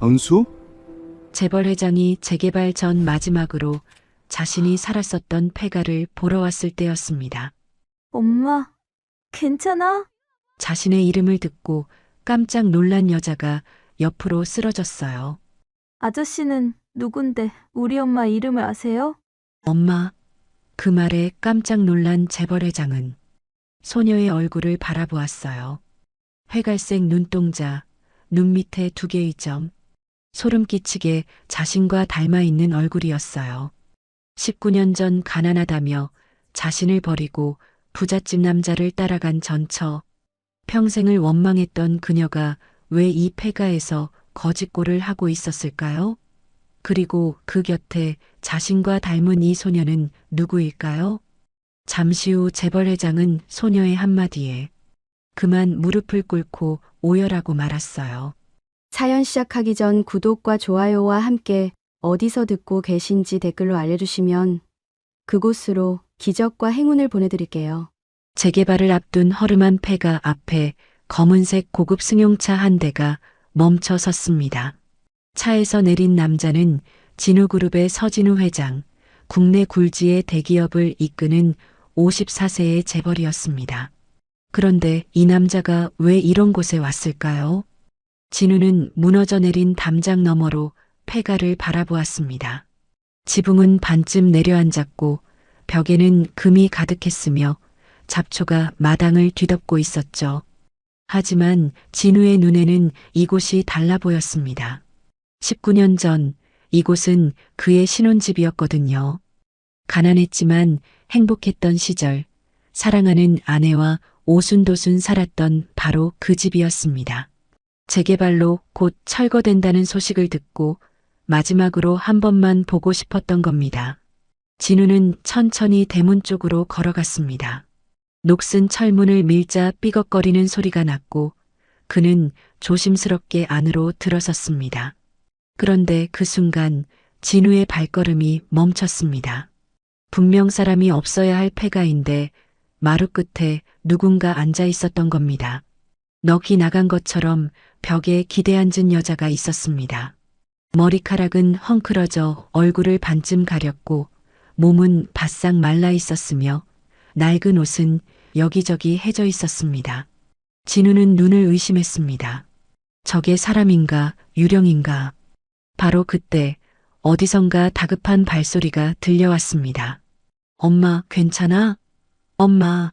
은수? 재벌 회장이 재개발 전 마지막으로 자신이 살았었던 폐가를 보러 왔을 때였습니다. 엄마, 괜찮아? 자신의 이름을 듣고 깜짝 놀란 여자가 옆으로 쓰러졌어요. 아저씨는 누군데 우리 엄마 이름을 아세요? 엄마, 그 말에 깜짝 놀란 재벌 회장은 소녀의 얼굴을 바라보았어요. 회갈색 눈동자, 눈 밑에 두 개의 점, 소름 끼치게 자신과 닮아 있는 얼굴이었어요. 19년 전 가난하다며 자신을 버리고 부잣집 남자를 따라간 전처, 평생을 원망했던 그녀가 왜 이 폐가에서 거짓골을 하고 있었을까요? 그리고 그 곁에 자신과 닮은 이 소녀는 누구일까요? 잠시 후 재벌 회장은 소녀의 한마디에 그만 무릎을 꿇고 오열하고 말았어요. 사연 시작하기 전 구독과 좋아요와 함께 어디서 듣고 계신지 댓글로 알려주시면 그곳으로 기적과 행운을 보내드릴게요. 재개발을 앞둔 허름한 폐가 앞에 검은색 고급 승용차 한 대가 멈춰 섰습니다. 차에서 내린 남자는 진우그룹의 서진우 회장, 국내 굴지의 대기업을 이끄는 54세의 재벌이었습니다. 그런데 이 남자가 왜 이런 곳에 왔을까요? 진우는 무너져 내린 담장 너머로 폐가를 바라보았습니다. 지붕은 반쯤 내려앉았고 벽에는 금이 가득했으며 잡초가 마당을 뒤덮고 있었죠. 하지만 진우의 눈에는 이곳이 달라 보였습니다. 19년 전 이곳은 그의 신혼집이었거든요. 가난했지만 행복했던 시절, 사랑하는 아내와 오순도순 살았던 바로 그 집이었습니다. 재개발로 곧 철거된다는 소식을 듣고 마지막으로 한 번만 보고 싶었던 겁니다. 진우는 천천히 대문 쪽으로 걸어갔습니다. 녹슨 철문을 밀자 삐걱거리는 소리가 났고 그는 조심스럽게 안으로 들어섰습니다. 그런데 그 순간 진우의 발걸음이 멈췄습니다. 분명 사람이 없어야 할 폐가인데 마루 끝에 누군가 앉아 있었던 겁니다. 넋이 나간 것처럼 벽에 기대앉은 여자가 있었습니다. 머리카락은 헝클어져 얼굴을 반쯤 가렸고 몸은 바싹 말라 있었으며 낡은 옷은 여기저기 해져 있었습니다. 진우는 눈을 의심했습니다. 저게 사람인가 유령인가? 바로 그때 어디선가 다급한 발소리가 들려왔습니다. 엄마, 괜찮아? 엄마.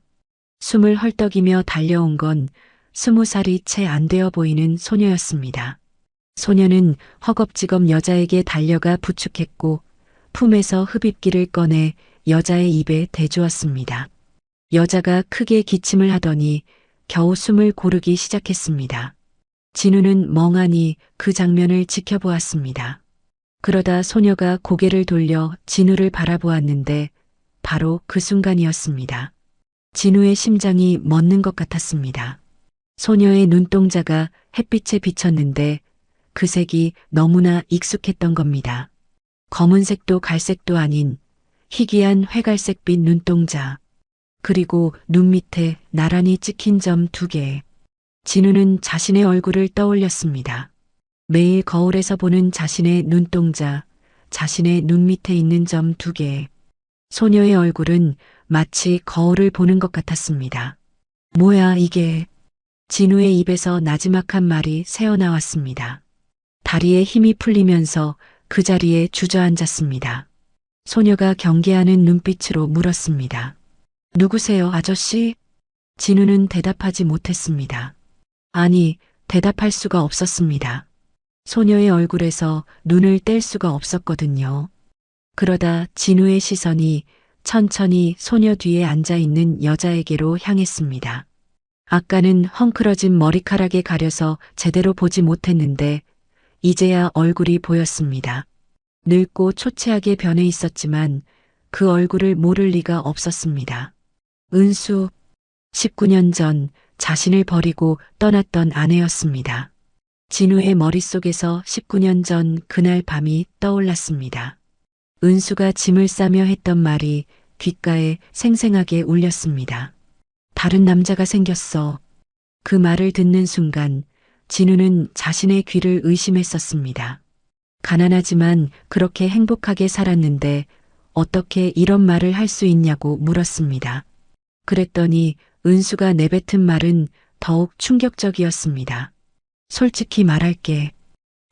숨을 헐떡이며 달려온 건 20살이 채 안 되어 보이는 소녀였습니다. 소녀는 허겁지겁 여자에게 달려가 부축했고 품에서 흡입기를 꺼내 여자의 입에 대주었습니다. 여자가 크게 기침을 하더니 겨우 숨을 고르기 시작했습니다. 진우는 멍하니 그 장면을 지켜보았습니다. 그러다 소녀가 고개를 돌려 진우를 바라보았는데 바로 그 순간이었습니다. 진우의 심장이 멎는 것 같았습니다. 소녀의 눈동자가 햇빛에 비쳤는데 그 색이 너무나 익숙했던 겁니다. 검은색도 갈색도 아닌 희귀한 회갈색빛 눈동자. 그리고 눈 밑에 나란히 찍힌 점 2개. 진우는 자신의 얼굴을 떠올렸습니다. 매일 거울에서 보는 자신의 눈동자, 자신의 눈 밑에 있는 점 2개. 소녀의 얼굴은 마치 거울을 보는 것 같았습니다. 뭐야 이게? 진우의 입에서 나지막한 말이 새어나왔습니다. 다리에 힘이 풀리면서 그 자리에 주저앉았습니다. 소녀가 경계하는 눈빛으로 물었습니다. 누구세요, 아저씨? 진우는 대답하지 못했습니다. 아니, 대답할 수가 없었습니다. 소녀의 얼굴에서 눈을 뗄 수가 없었거든요. 그러다 진우의 시선이 천천히 소녀 뒤에 앉아있는 여자에게로 향했습니다. 아까는 헝클어진 머리카락에 가려서 제대로 보지 못했는데 이제야 얼굴이 보였습니다. 늙고 초췌하게 변해 있었지만 그 얼굴을 모를 리가 없었습니다. 은수, 19년 전 자신을 버리고 떠났던 아내였습니다. 진우의 머릿속에서 19년 전 그날 밤이 떠올랐습니다. 은수가 짐을 싸며 했던 말이 귓가에 생생하게 울렸습니다. 다른 남자가 생겼어. 그 말을 듣는 순간 진우는 자신의 귀를 의심했었습니다. 가난하지만 그렇게 행복하게 살았는데 어떻게 이런 말을 할 수 있냐고 물었습니다. 그랬더니 은수가 내뱉은 말은 더욱 충격적이었습니다. 솔직히 말할게.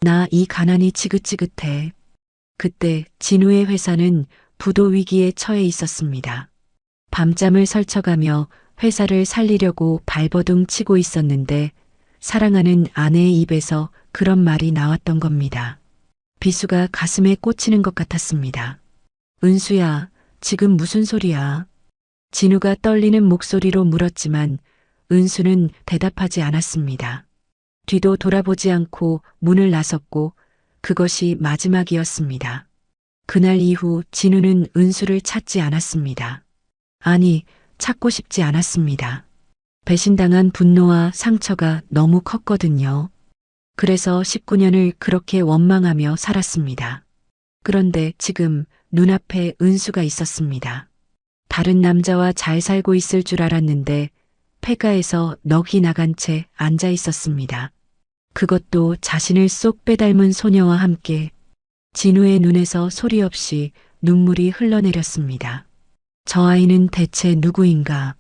나 이 가난이 지긋지긋해. 그때 진우의 회사는 부도 위기에 처해 있었습니다. 밤잠을 설쳐가며 회사를 살리려고 발버둥 치고 있었는데 사랑하는 아내의 입에서 그런 말이 나왔던 겁니다. 비수가 가슴에 꽂히는 것 같았습니다. 은수야, 지금 무슨 소리야? 진우가 떨리는 목소리로 물었지만 은수는 대답하지 않았습니다. 뒤도 돌아보지 않고 문을 나섰고 그것이 마지막이었습니다. 그날 이후 진우는 은수를 찾지 않았습니다. 아니, 찾고 싶지 않았습니다. 배신당한 분노와 상처가 너무 컸거든요. 그래서 19년을 그렇게 원망하며 살았습니다. 그런데 지금 눈앞에 은수가 있었습니다. 다른 남자와 잘 살고 있을 줄 알았는데 폐가에서 넋이 나간 채 앉아 있었습니다. 그것도 자신을 쏙 빼닮은 소녀와 함께. 진우의 눈에서 소리 없이 눈물이 흘러내렸습니다. 저 아이는 대체 누구인가?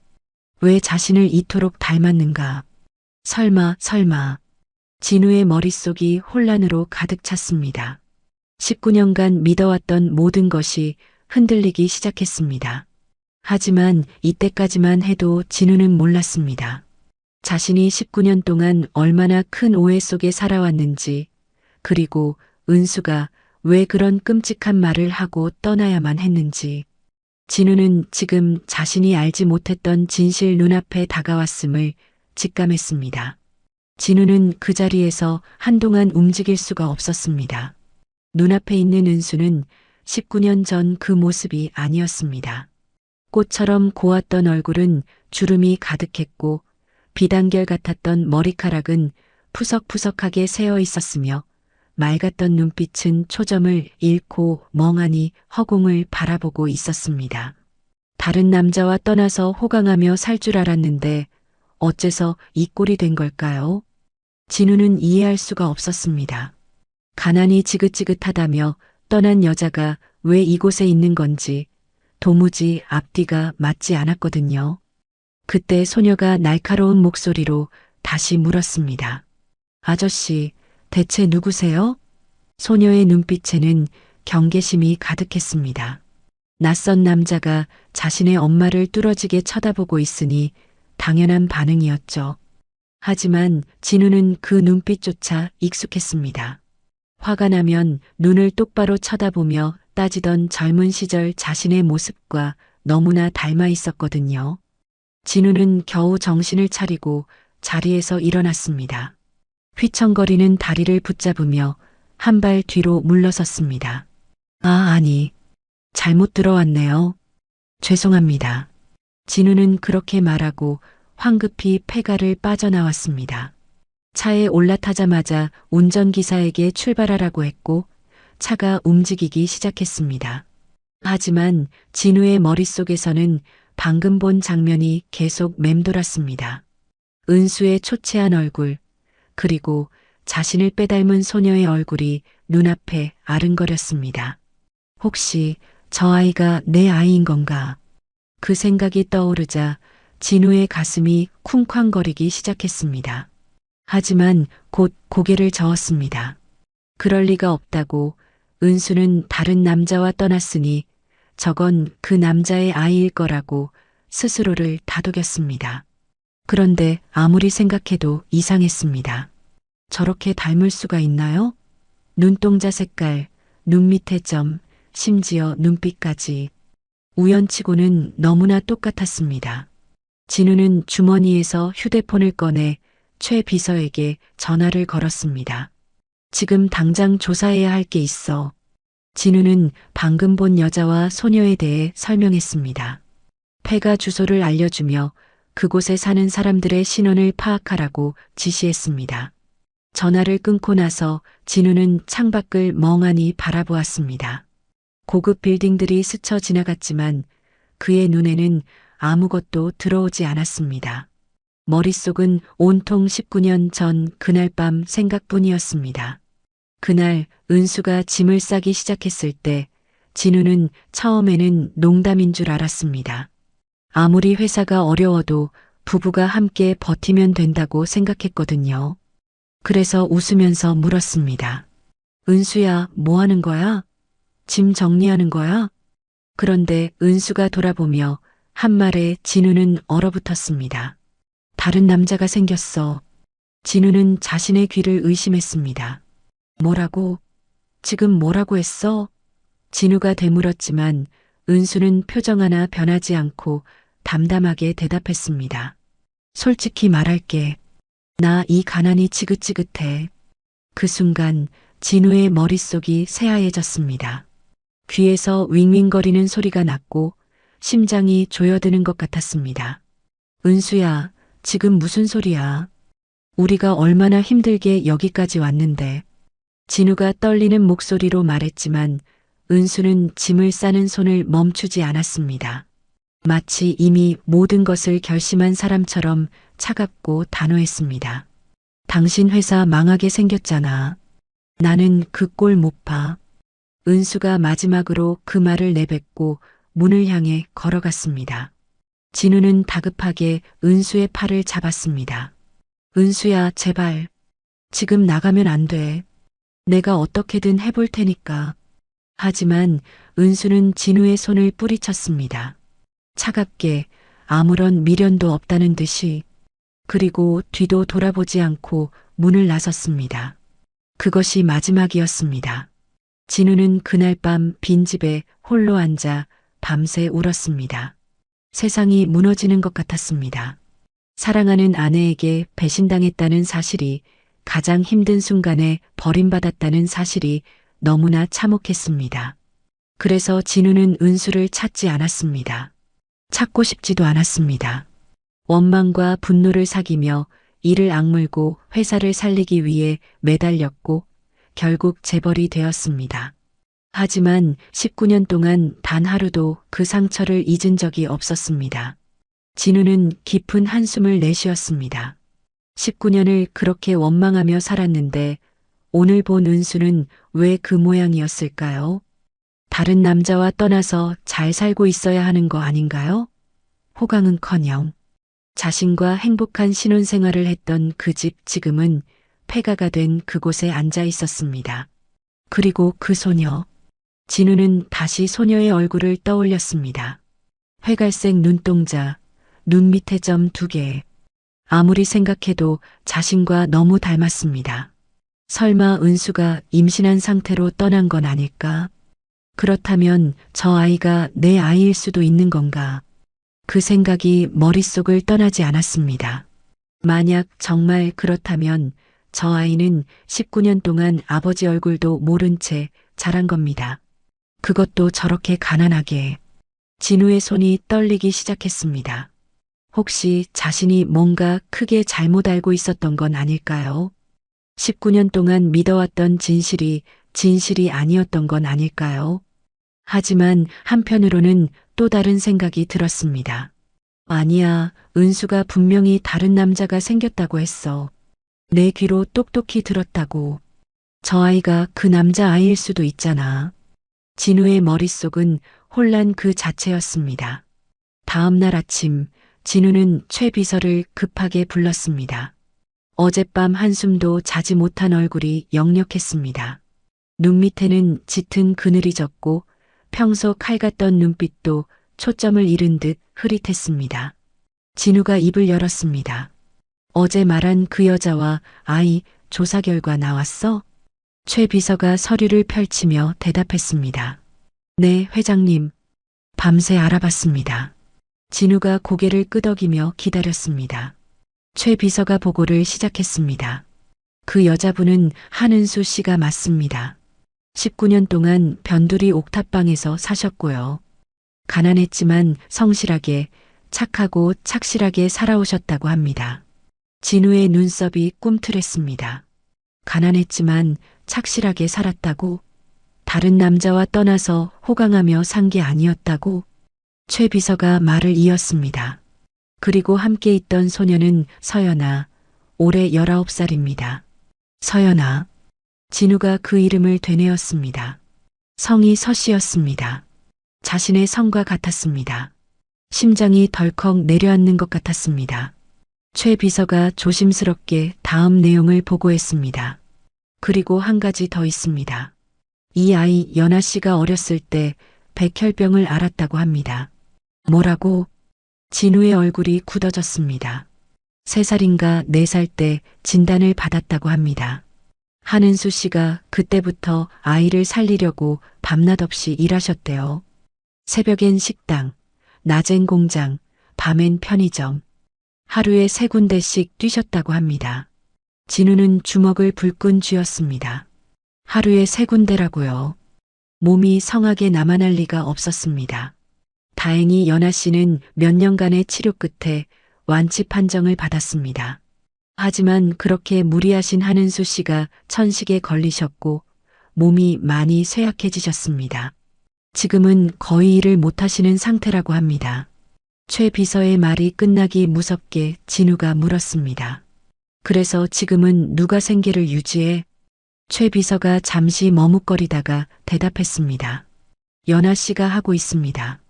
왜 자신을 이토록 닮았는가? 설마. 진우의 머릿속이 혼란으로 가득 찼습니다. 19년간 믿어왔던 모든 것이 흔들리기 시작했습니다. 하지만 이때까지만 해도 진우는 몰랐습니다. 자신이 19년 동안 얼마나 큰 오해 속에 살아왔는지, 그리고 은수가 왜 그런 끔찍한 말을 하고 떠나야만 했는지. 진우는 지금 자신이 알지 못했던 진실 눈앞에 다가왔음을 직감했습니다. 진우는 그 자리에서 한동안 움직일 수가 없었습니다. 눈앞에 있는 은수는 19년 전 그 모습이 아니었습니다. 꽃처럼 고왔던 얼굴은 주름이 가득했고 비단결 같았던 머리카락은 푸석푸석하게 새어 있었으며 맑았던 눈빛은 초점을 잃고 멍하니 허공을 바라보고 있었습니다. 다른 남자와 떠나서 호강하며 살 줄 알았는데 어째서 이 꼴이 된 걸까요? 진우는 이해할 수가 없었습니다. 가난이 지긋지긋하다며 떠난 여자가 왜 이곳에 있는 건지 도무지 앞뒤가 맞지 않았거든요. 그때 소녀가 날카로운 목소리로 다시 물었습니다. 아저씨, 대체 누구세요? 소녀의 눈빛에는 경계심이 가득했습니다. 낯선 남자가 자신의 엄마를 뚫어지게 쳐다보고 있으니 당연한 반응이었죠. 하지만 진우는 그 눈빛조차 익숙했습니다. 화가 나면 눈을 똑바로 쳐다보며 따지던 젊은 시절 자신의 모습과 너무나 닮아 있었거든요. 진우는 겨우 정신을 차리고 자리에서 일어났습니다. 휘청거리는 다리를 붙잡으며 한 발 뒤로 물러섰습니다. 아니, 잘못 들어왔네요. 죄송합니다. 진우는 그렇게 말하고 황급히 폐가를 빠져나왔습니다. 차에 올라타자마자 운전기사에게 출발하라고 했고 차가 움직이기 시작했습니다. 하지만 진우의 머릿속에서는 방금 본 장면이 계속 맴돌았습니다. 은수의 초췌한 얼굴, 그리고 자신을 빼닮은 소녀의 얼굴이 눈앞에 아른거렸습니다. 혹시 저 아이가 내 아이인 건가? 그 생각이 떠오르자 진우의 가슴이 쿵쾅거리기 시작했습니다. 하지만 곧 고개를 저었습니다. 그럴 리가 없다고. 은수는 다른 남자와 떠났으니 저건 그 남자의 아이일 거라고 스스로를 다독였습니다. 그런데 아무리 생각해도 이상했습니다. 저렇게 닮을 수가 있나요? 눈동자 색깔, 눈 밑의 점, 심지어 눈빛까지. 우연치고는 너무나 똑같았습니다. 진우는 주머니에서 휴대폰을 꺼내 최 비서에게 전화를 걸었습니다. 지금 당장 조사해야 할 게 있어. 진우는 방금 본 여자와 소녀에 대해 설명했습니다. 폐가 주소를 알려주며 그곳에 사는 사람들의 신원을 파악하라고 지시했습니다. 전화를 끊고 나서 진우는 창밖을 멍하니 바라보았습니다. 고급 빌딩들이 스쳐 지나갔지만 그의 눈에는 아무것도 들어오지 않았습니다. 머릿속은 온통 19년 전 그날 밤 생각뿐이었습니다. 그날 은수가 짐을 싸기 시작했을 때 진우는 처음에는 농담인 줄 알았습니다. 아무리 회사가 어려워도 부부가 함께 버티면 된다고 생각했거든요. 그래서 웃으면서 물었습니다. 은수야, 뭐 하는 거야? 짐 정리하는 거야? 그런데 은수가 돌아보며 한 말에 진우는 얼어붙었습니다. 다른 남자가 생겼어. 진우는 자신의 귀를 의심했습니다. 뭐라고? 지금 뭐라고 했어? 진우가 되물었지만 은수는 표정 하나 변하지 않고 담담하게 대답했습니다. 솔직히 말할게. 나 이 가난이 지긋지긋해. 그 순간 진우의 머릿속이 새하얘졌습니다. 귀에서 윙윙거리는 소리가 났고 심장이 조여드는 것 같았습니다. 은수야, 지금 무슨 소리야? 우리가 얼마나 힘들게 여기까지 왔는데. 진우가 떨리는 목소리로 말했지만 은수는 짐을 싸는 손을 멈추지 않았습니다. 마치 이미 모든 것을 결심한 사람처럼 차갑고 단호했습니다. 당신 회사 망하게 생겼잖아. 나는 그 꼴 못 봐. 은수가 마지막으로 그 말을 내뱉고 문을 향해 걸어갔습니다. 진우는 다급하게 은수의 팔을 잡았습니다. 은수야, 제발. 지금 나가면 안 돼. 내가 어떻게든 해볼 테니까. 하지만 은수는 진우의 손을 뿌리쳤습니다. 차갑게 아무런 미련도 없다는 듯이. 그리고 뒤도 돌아보지 않고 문을 나섰습니다. 그것이 마지막이었습니다. 진우는 그날 밤 빈집에 홀로 앉아 밤새 울었습니다. 세상이 무너지는 것 같았습니다. 사랑하는 아내에게 배신당했다는 사실이, 가장 힘든 순간에 버림받았다는 사실이 너무나 참혹했습니다. 그래서 진우는 은수를 찾지 않았습니다. 찾고 싶지도 않았습니다. 원망과 분노를 사귀며 이를 악물고 회사를 살리기 위해 매달렸고 결국 재벌이 되었습니다. 하지만 19년 동안 단 하루도 그 상처를 잊은 적이 없었습니다. 진우는 깊은 한숨을 내쉬었습니다. 19년을 그렇게 원망하며 살았는데 오늘 본 은수는 왜 그 모양이었을까요? 다른 남자와 떠나서 잘 살고 있어야 하는 거 아닌가요? 호강은커녕 자신과 행복한 신혼생활을 했던 그 집, 지금은 폐가가 된 그곳에 앉아 있었습니다. 그리고 그 소녀. 진우는 다시 소녀의 얼굴을 떠올렸습니다. 회갈색 눈동자, 눈 밑에 점 2개. 아무리 생각해도 자신과 너무 닮았습니다. 설마 은수가 임신한 상태로 떠난 건 아닐까? 그렇다면 저 아이가 내 아이일 수도 있는 건가? 그 생각이 머릿속을 떠나지 않았습니다. 만약 정말 그렇다면 저 아이는 19년 동안 아버지 얼굴도 모른 채 자란 겁니다. 그것도 저렇게 가난하게. 진우의 손이 떨리기 시작했습니다. 혹시 자신이 뭔가 크게 잘못 알고 있었던 건 아닐까요? 19년 동안 믿어왔던 진실이 아니었던 건 아닐까요? 하지만 한편으로는 또 다른 생각이 들었습니다. 아니야, 은수가 분명히 다른 남자가 생겼다고 했어. 내 귀로 똑똑히 들었다고. 저 아이가 그 남자 아이일 수도 있잖아. 진우의 머릿속은 혼란 그 자체였습니다. 다음 날 아침, 진우는 최 비서를 급하게 불렀습니다. 어젯밤 한숨도 자지 못한 얼굴이 역력했습니다. 눈 밑에는 짙은 그늘이 졌고 평소 칼 같던 눈빛도 초점을 잃은 듯 흐릿했습니다. 진우가 입을 열었습니다. 어제 말한 그 여자와 아이 조사 결과 나왔어? 최 비서가 서류를 펼치며 대답했습니다. 네, 회장님. 밤새 알아봤습니다. 진우가 고개를 끄덕이며 기다렸습니다. 최 비서가 보고를 시작했습니다. 그 여자분은 한은수 씨가 맞습니다. 19년 동안 변두리 옥탑방에서 사셨고요. 가난했지만 성실하게, 착하고 착실하게 살아오셨다고 합니다. 진우의 눈썹이 꿈틀했습니다. 가난했지만 착실하게 살았다고? 다른 남자와 떠나서 호강하며 산 게 아니었다고? 최 비서가 말을 이었습니다. 그리고 함께 있던 소녀는 서연아, 올해 19살입니다. 서연아. 진우가 그 이름을 되뇌었습니다. 성이 서씨였습니다. 자신의 성과 같았습니다. 심장이 덜컥 내려앉는 것 같았습니다. 최 비서가 조심스럽게 다음 내용을 보고했습니다. 그리고 한 가지 더 있습니다. 이 아이 연아 씨가 어렸을 때 백혈병을 앓았다고 합니다. 뭐라고? 진우의 얼굴이 굳어졌습니다. 3살인가 4살 때 진단을 받았다고 합니다. 한은수 씨가 그때부터 아이를 살리려고 밤낮 없이 일하셨대요. 새벽엔 식당, 낮엔 공장, 밤엔 편의점. 하루에 3군데씩 뛰셨다고 합니다. 진우는 주먹을 불끈 쥐었습니다. 하루에 3군데라고요. 몸이 성하게 남아날 리가 없었습니다. 다행히 연아 씨는 몇 년간의 치료 끝에 완치 판정을 받았습니다. 하지만 그렇게 무리하신 한은수 씨가 천식에 걸리셨고 몸이 많이 쇠약해지셨습니다. 지금은 거의 일을 못하시는 상태라고 합니다. 최 비서의 말이 끝나기 무섭게 진우가 물었습니다. 그래서 지금은 누가 생계를 유지해? 최 비서가 잠시 머뭇거리다가 대답했습니다. 연아 씨가 하고 있습니다.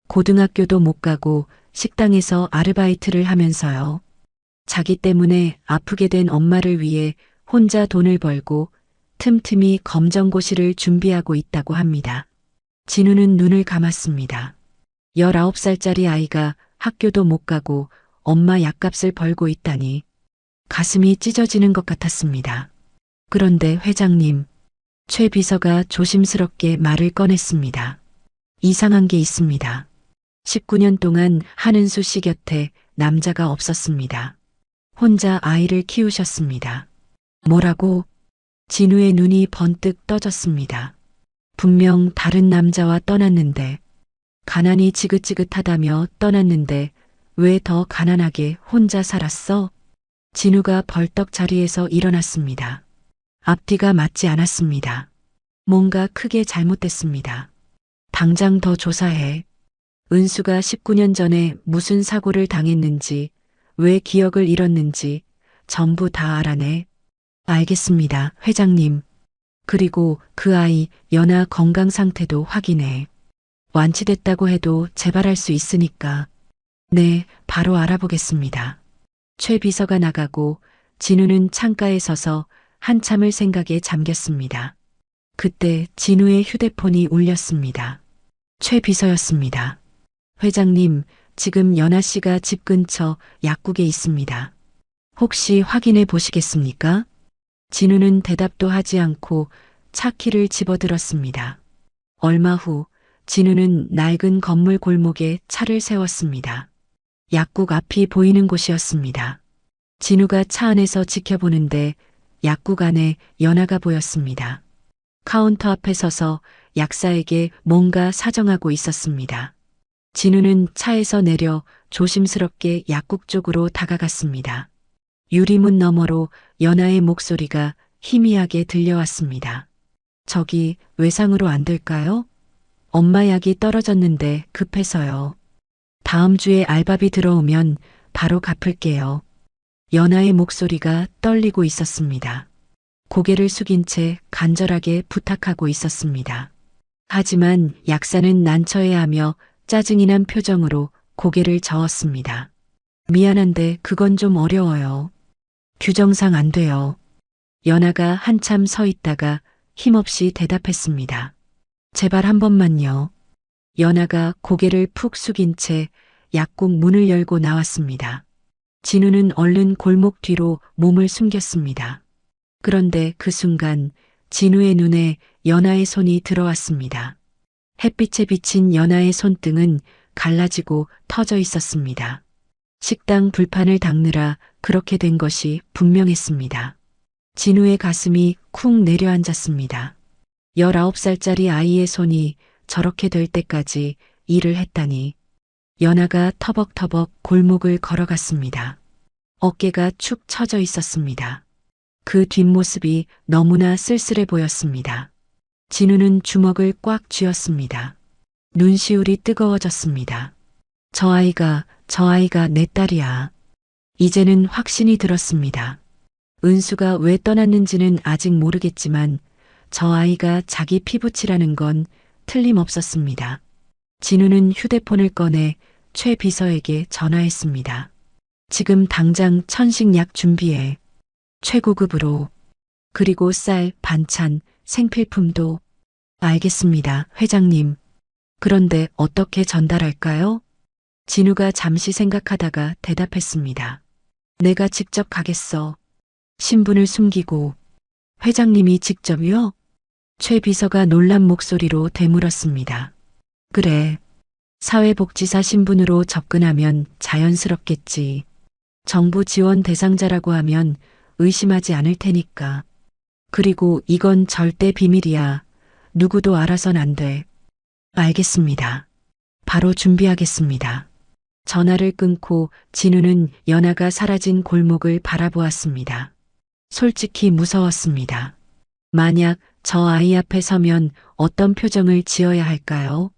고등학교도 못 가고 식당에서 아르바이트를 하면서요. 자기 때문에 아프게 된 엄마를 위해 혼자 돈을 벌고 틈틈이 검정고시를 준비하고 있다고 합니다. 진우는 눈을 감았습니다. 19살짜리 아이가 학교도 못 가고 엄마 약값을 벌고 있다니 가슴이 찢어지는 것 같았습니다. 그런데 회장님, 최 비서가 조심스럽게 말을 꺼냈습니다. 이상한 게 있습니다. 19년 동안 한은수 씨 곁에 남자가 없었습니다. 혼자 아이를 키우셨습니다. 뭐라고? 진우의 눈이 번뜩 떠졌습니다. 분명 다른 남자와 떠났는데, 가난이 지긋지긋하다며 떠났는데 왜 더 가난하게 혼자 살았어? 진우가 벌떡 자리에서 일어났습니다. 앞뒤가 맞지 않았습니다. 뭔가 크게 잘못됐습니다. 당장 더 조사해. 은수가 19년 전에 무슨 사고를 당했는지, 왜 기억을 잃었는지 전부 다 알아내. 알겠습니다, 회장님. 그리고 그 아이 연아 건강 상태도 확인해. 완치됐다고 해도 재발할 수 있으니까. 네, 바로 알아보겠습니다. 최 비서가 나가고 진우는 창가에 서서 한참을 생각에 잠겼습니다. 그때 진우의 휴대폰이 울렸습니다. 최 비서였습니다. 회장님, 지금 연아 씨가 집 근처 약국에 있습니다. 혹시 확인해 보시겠습니까? 진우는 대답도 하지 않고 차 키를 집어들었습니다. 얼마 후 진우는 낡은 건물 골목에 차를 세웠습니다. 약국 앞이 보이는 곳이었습니다. 진우가 차 안에서 지켜보는데 약국 안에 연아가 보였습니다. 카운터 앞에 서서 약사에게 뭔가 사정하고 있었습니다. 진우는 차에서 내려 조심스럽게 약국 쪽으로 다가갔습니다. 유리문 너머로 연아의 목소리가 희미하게 들려왔습니다. 저기 외상으로 안 될까요? 엄마 약이 떨어졌는데 급해서요. 다음 주에 알바비 들어오면 바로 갚을게요. 연아의 목소리가 떨리고 있었습니다. 고개를 숙인 채 간절하게 부탁하고 있었습니다. 하지만 약사는 난처해하며 짜증이 난 표정으로 고개를 저었습니다. 미안한데 그건 좀 어려워요. 규정상 안 돼요. 연아가 한참 서 있다가 힘없이 대답했습니다. 제발 한 번만요. 연아가 고개를 푹 숙인 채 약국 문을 열고 나왔습니다. 진우는 얼른 골목 뒤로 몸을 숨겼습니다. 그런데 그 순간 진우의 눈에 연아의 손이 들어왔습니다. 햇빛에 비친 연아의 손등은 갈라지고 터져 있었습니다. 식당 불판을 닦느라 그렇게 된 것이 분명했습니다. 진우의 가슴이 쿵 내려앉았습니다. 19살짜리 아이의 손이 저렇게 될 때까지 일을 했다니. 연아가 터벅터벅 골목을 걸어갔습니다. 어깨가 축 처져 있었습니다. 그 뒷모습이 너무나 쓸쓸해 보였습니다. 진우는 주먹을 꽉 쥐었습니다. 눈시울이 뜨거워졌습니다. 저 아이가 내 딸이야. 이제는 확신이 들었습니다. 은수가 왜 떠났는지는 아직 모르겠지만 저 아이가 자기 피부치라는 건 틀림없었습니다. 진우는 휴대폰을 꺼내 최 비서에게 전화했습니다. 지금 당장 천식약 준비해. 최고급으로. 그리고 쌀, 반찬, 생필품도. 알겠습니다, 회장님. 그런데 어떻게 전달할까요? 진우가 잠시 생각하다가 대답했습니다. 내가 직접 가겠어. 신분을 숨기고. 회장님이 직접요? 최 비서가 놀란 목소리로 되물었습니다. 그래. 사회복지사 신분으로 접근하면 자연스럽겠지. 정부 지원 대상자라고 하면 의심하지 않을 테니까. 그리고 이건 절대 비밀이야. 누구도 알아선 안 돼. 알겠습니다. 바로 준비하겠습니다. 전화를 끊고 진우는 연아가 사라진 골목을 바라보았습니다. 솔직히 무서웠습니다. 만약 저 아이 앞에 서면 어떤 표정을 지어야 할까요?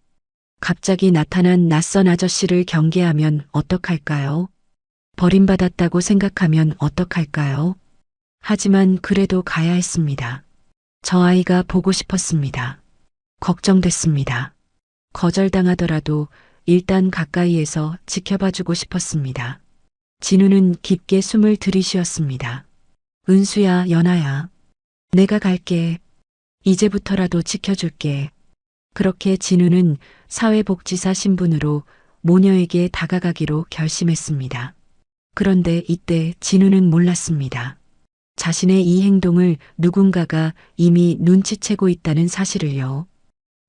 갑자기 나타난 낯선 아저씨를 경계하면 어떡할까요? 버림받았다고 생각하면 어떡할까요? 하지만 그래도 가야 했습니다. 저 아이가 보고 싶었습니다. 걱정됐습니다. 거절당하더라도 일단 가까이에서 지켜봐주고 싶었습니다. 진우는 깊게 숨을 들이쉬었습니다. 은수야, 연아야. 내가 갈게. 이제부터라도 지켜줄게. 그렇게 진우는 사회복지사 신분으로 모녀에게 다가가기로 결심했습니다. 그런데 이때 진우는 몰랐습니다. 자신의 이 행동을 누군가가 이미 눈치채고 있다는 사실을요.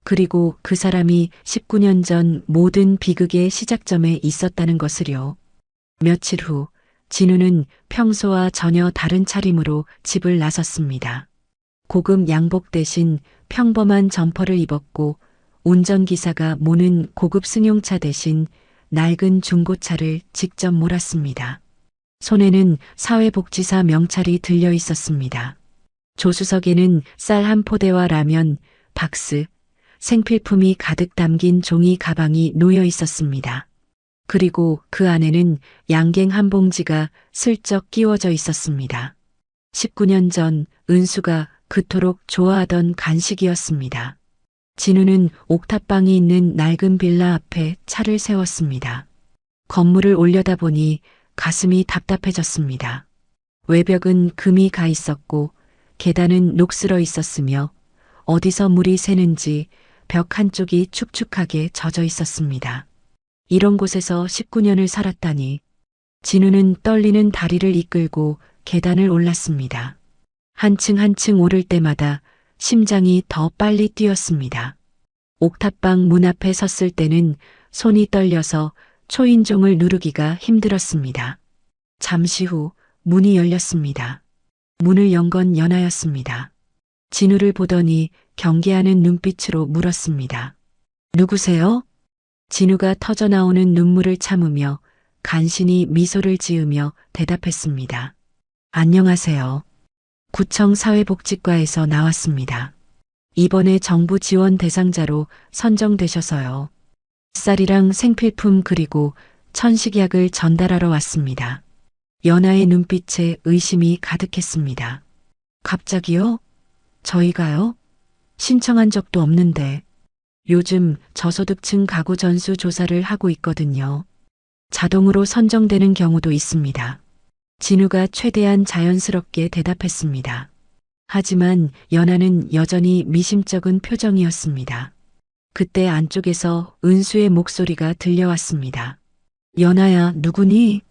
그리고 그 사람이 19년 전 모든 비극의 시작점에 있었다는 것을요. 며칠 후 진우는 평소와 전혀 다른 차림으로 집을 나섰습니다. 고급 양복 대신 평범한 점퍼를 입었고 운전기사가 모는 고급 승용차 대신 낡은 중고차를 직접 몰았습니다. 손에는 사회복지사 명찰이 들려 있었습니다. 조수석에는 쌀 한 포대와 라면, 박스, 생필품이 가득 담긴 종이 가방이 놓여 있었습니다. 그리고 그 안에는 양갱 한 봉지가 슬쩍 끼워져 있었습니다. 19년 전 은수가 그토록 좋아하던 간식이었습니다. 진우는 옥탑방이 있는 낡은 빌라 앞에 차를 세웠습니다. 건물을 올려다보니 가슴이 답답해졌습니다. 외벽은 금이 가 있었고 계단은 녹슬어 있었으며 어디서 물이 새는지 벽 한쪽이 축축하게 젖어 있었습니다. 이런 곳에서 19년을 살았다니. 진우는 떨리는 다리를 이끌고 계단을 올랐습니다. 한층 한층 오를 때마다 심장이 더 빨리 뛰었습니다. 옥탑방 문 앞에 섰을 때는 손이 떨려서 초인종을 누르기가 힘들었습니다. 잠시 후 문이 열렸습니다. 문을 연 건 연아였습니다. 진우를 보더니 경계하는 눈빛으로 물었습니다. 누구세요? 진우가 터져나오는 눈물을 참으며 간신히 미소를 지으며 대답했습니다. 안녕하세요. 구청 사회복지과에서 나왔습니다. 이번에 정부 지원 대상자로 선정되셔서요. 쌀이랑 생필품 그리고 천식약을 전달하러 왔습니다. 연아의 눈빛에 의심이 가득했습니다. 갑자기요? 저희가요? 신청한 적도 없는데. 요즘 저소득층 가구 전수 조사를 하고 있거든요. 자동으로 선정되는 경우도 있습니다. 진우가 최대한 자연스럽게 대답했습니다. 하지만 연아는 여전히 미심쩍은 표정이었습니다. 그때 안쪽에서 은수의 목소리가 들려왔습니다. 연아야, 누구니?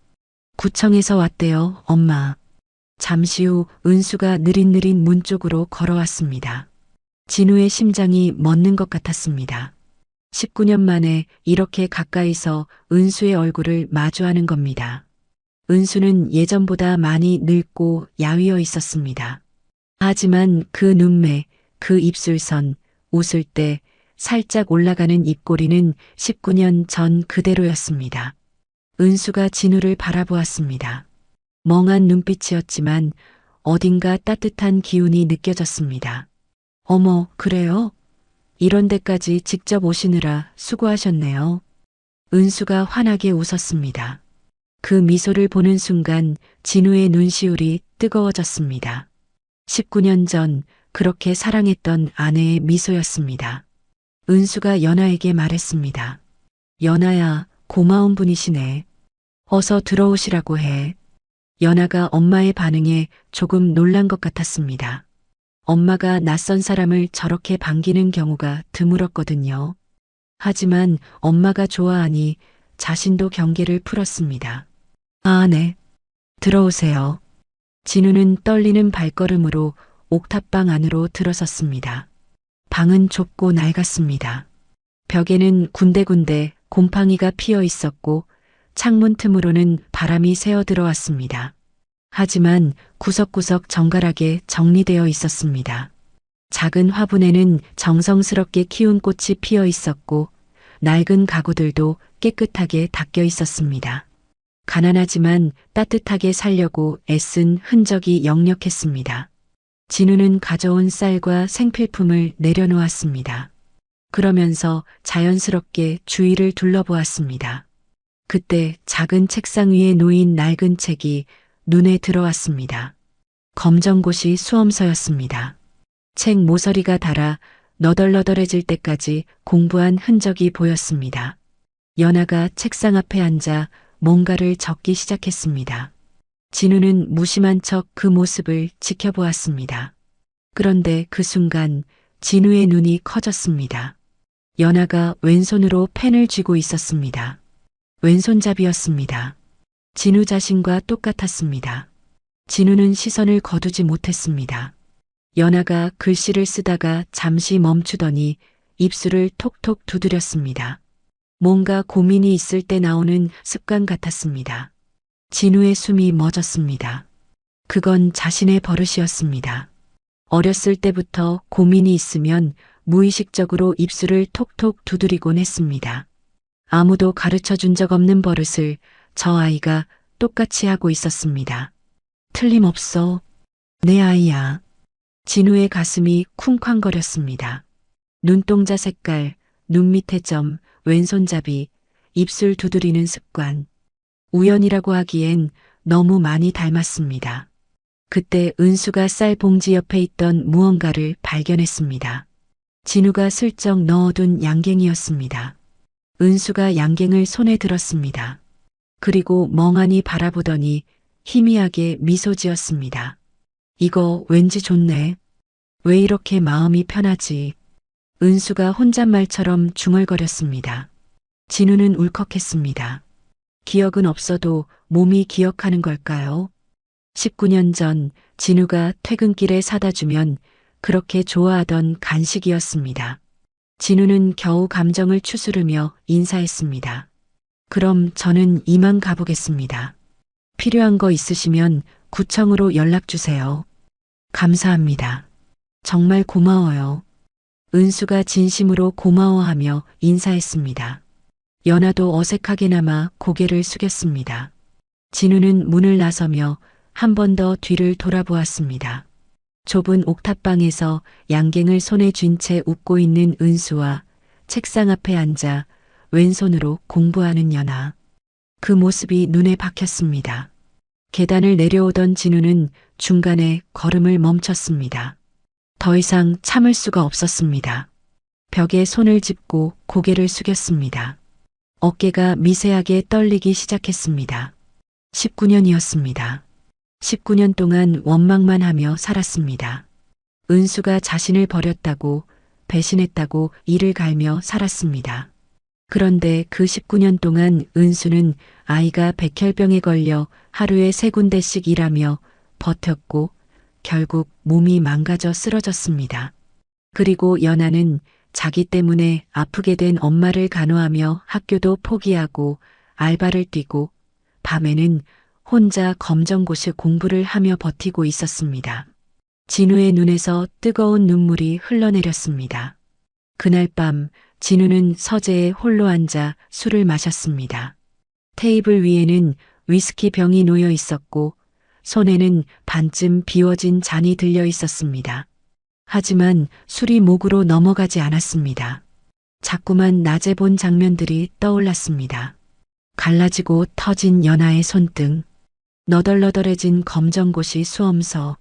구청에서 왔대요, 엄마. 잠시 후 은수가 느릿느릿 문 쪽으로 걸어왔습니다. 진우의 심장이 멎는 것 같았습니다. 19년 만에 이렇게 가까이서 은수의 얼굴을 마주하는 겁니다. 은수는 예전보다 많이 늙고 야위어 있었습니다. 하지만 그 눈매, 그 입술선, 웃을 때 살짝 올라가는 입꼬리는 19년 전 그대로였습니다. 은수가 진우를 바라보았습니다. 멍한 눈빛이었지만 어딘가 따뜻한 기운이 느껴졌습니다. 어머, 그래요? 이런 데까지 직접 오시느라 수고하셨네요. 은수가 환하게 웃었습니다. 그 미소를 보는 순간 진우의 눈시울이 뜨거워졌습니다. 19년 전 그렇게 사랑했던 아내의 미소였습니다. 은수가 연아에게 말했습니다. 연아야, 고마운 분이시네. 어서 들어오시라고 해. 연아가 엄마의 반응에 조금 놀란 것 같았습니다. 엄마가 낯선 사람을 저렇게 반기는 경우가 드물었거든요. 하지만 엄마가 좋아하니 자신도 경계를 풀었습니다. 아, 네. 들어오세요. 진우는 떨리는 발걸음으로 옥탑방 안으로 들어섰습니다. 방은 좁고 낡았습니다. 벽에는 군데군데 곰팡이가 피어 있었고 창문 틈으로는 바람이 새어 들어왔습니다. 하지만 구석구석 정갈하게 정리되어 있었습니다. 작은 화분에는 정성스럽게 키운 꽃이 피어 있었고 낡은 가구들도 깨끗하게 닦여 있었습니다. 가난하지만 따뜻하게 살려고 애쓴 흔적이 역력했습니다. 진우는 가져온 쌀과 생필품을 내려놓았습니다. 그러면서 자연스럽게 주위를 둘러보았습니다. 그때 작은 책상 위에 놓인 낡은 책이 눈에 들어왔습니다. 검정고시 수험서였습니다. 책 모서리가 닳아 너덜너덜해질 때까지 공부한 흔적이 보였습니다. 연아가 책상 앞에 앉아 뭔가를 적기 시작했습니다. 진우는 무심한 척 그 모습을 지켜보았습니다. 그런데 그 순간 진우의 눈이 커졌습니다. 연아가 왼손으로 펜을 쥐고 있었습니다. 왼손잡이였습니다. 진우 자신과 똑같았습니다. 진우는 시선을 거두지 못했습니다. 연아가 글씨를 쓰다가 잠시 멈추더니 입술을 톡톡 두드렸습니다. 뭔가 고민이 있을 때 나오는 습관 같았습니다. 진우의 숨이 멎었습니다. 그건 자신의 버릇이었습니다. 어렸을 때부터 고민이 있으면 무의식적으로 입술을 톡톡 두드리곤 했습니다. 아무도 가르쳐 준 적 없는 버릇을 저 아이가 똑같이 하고 있었습니다. 틀림없어. 내 아이야. 진우의 가슴이 쿵쾅거렸습니다. 눈동자 색깔, 눈 밑에 점, 왼손잡이, 입술 두드리는 습관. 우연이라고 하기엔 너무 많이 닮았습니다. 그때 은수가 쌀 봉지 옆에 있던 무언가를 발견했습니다. 진우가 슬쩍 넣어둔 양갱이었습니다. 은수가 양갱을 손에 들었습니다. 그리고 멍하니 바라보더니 희미하게 미소 지었습니다. 이거 왠지 좋네. 왜 이렇게 마음이 편하지? 은수가 혼잣말처럼 중얼거렸습니다. 진우는 울컥했습니다. 기억은 없어도 몸이 기억하는 걸까요? 19년 전 진우가 퇴근길에 사다 주면 그렇게 좋아하던 간식이었습니다. 진우는 겨우 감정을 추스르며 인사했습니다. 그럼 저는 이만 가보겠습니다. 필요한 거 있으시면 구청으로 연락 주세요. 감사합니다. 정말 고마워요. 은수가 진심으로 고마워하며 인사했습니다. 연아도 어색하게나마 고개를 숙였습니다. 진우는 문을 나서며 한 번 더 뒤를 돌아보았습니다. 좁은 옥탑방에서 양갱을 손에 쥔 채 웃고 있는 은수와 책상 앞에 앉아 왼손으로 공부하는 연아. 그 모습이 눈에 박혔습니다. 계단을 내려오던 진우는 중간에 걸음을 멈췄습니다. 더 이상 참을 수가 없었습니다. 벽에 손을 짚고 고개를 숙였습니다. 어깨가 미세하게 떨리기 시작했습니다. 19년이었습니다. 19년 동안 원망만 하며 살았습니다. 은수가 자신을 버렸다고, 배신했다고 이를 갈며 살았습니다. 그런데 그 19년 동안 은수는 아이가 백혈병에 걸려 하루에 3군데씩 일하며 버텼고 결국 몸이 망가져 쓰러졌습니다. 그리고 연아는 자기 때문에 아프게 된 엄마를 간호하며 학교도 포기하고 알바를 뛰고 밤에는 혼자 검정고시 공부를 하며 버티고 있었습니다. 진우의 눈에서 뜨거운 눈물이 흘러내렸습니다. 그날 밤 진우는 서재에 홀로 앉아 술을 마셨습니다. 테이블 위에는 위스키 병이 놓여 있었고 손에는 반쯤 비워진 잔이 들려 있었습니다. 하지만 술이 목으로 넘어가지 않았습니다. 자꾸만 낮에 본 장면들이 떠올랐습니다. 갈라지고 터진 연하의 손등, 너덜너덜해진 검정고시 수험서,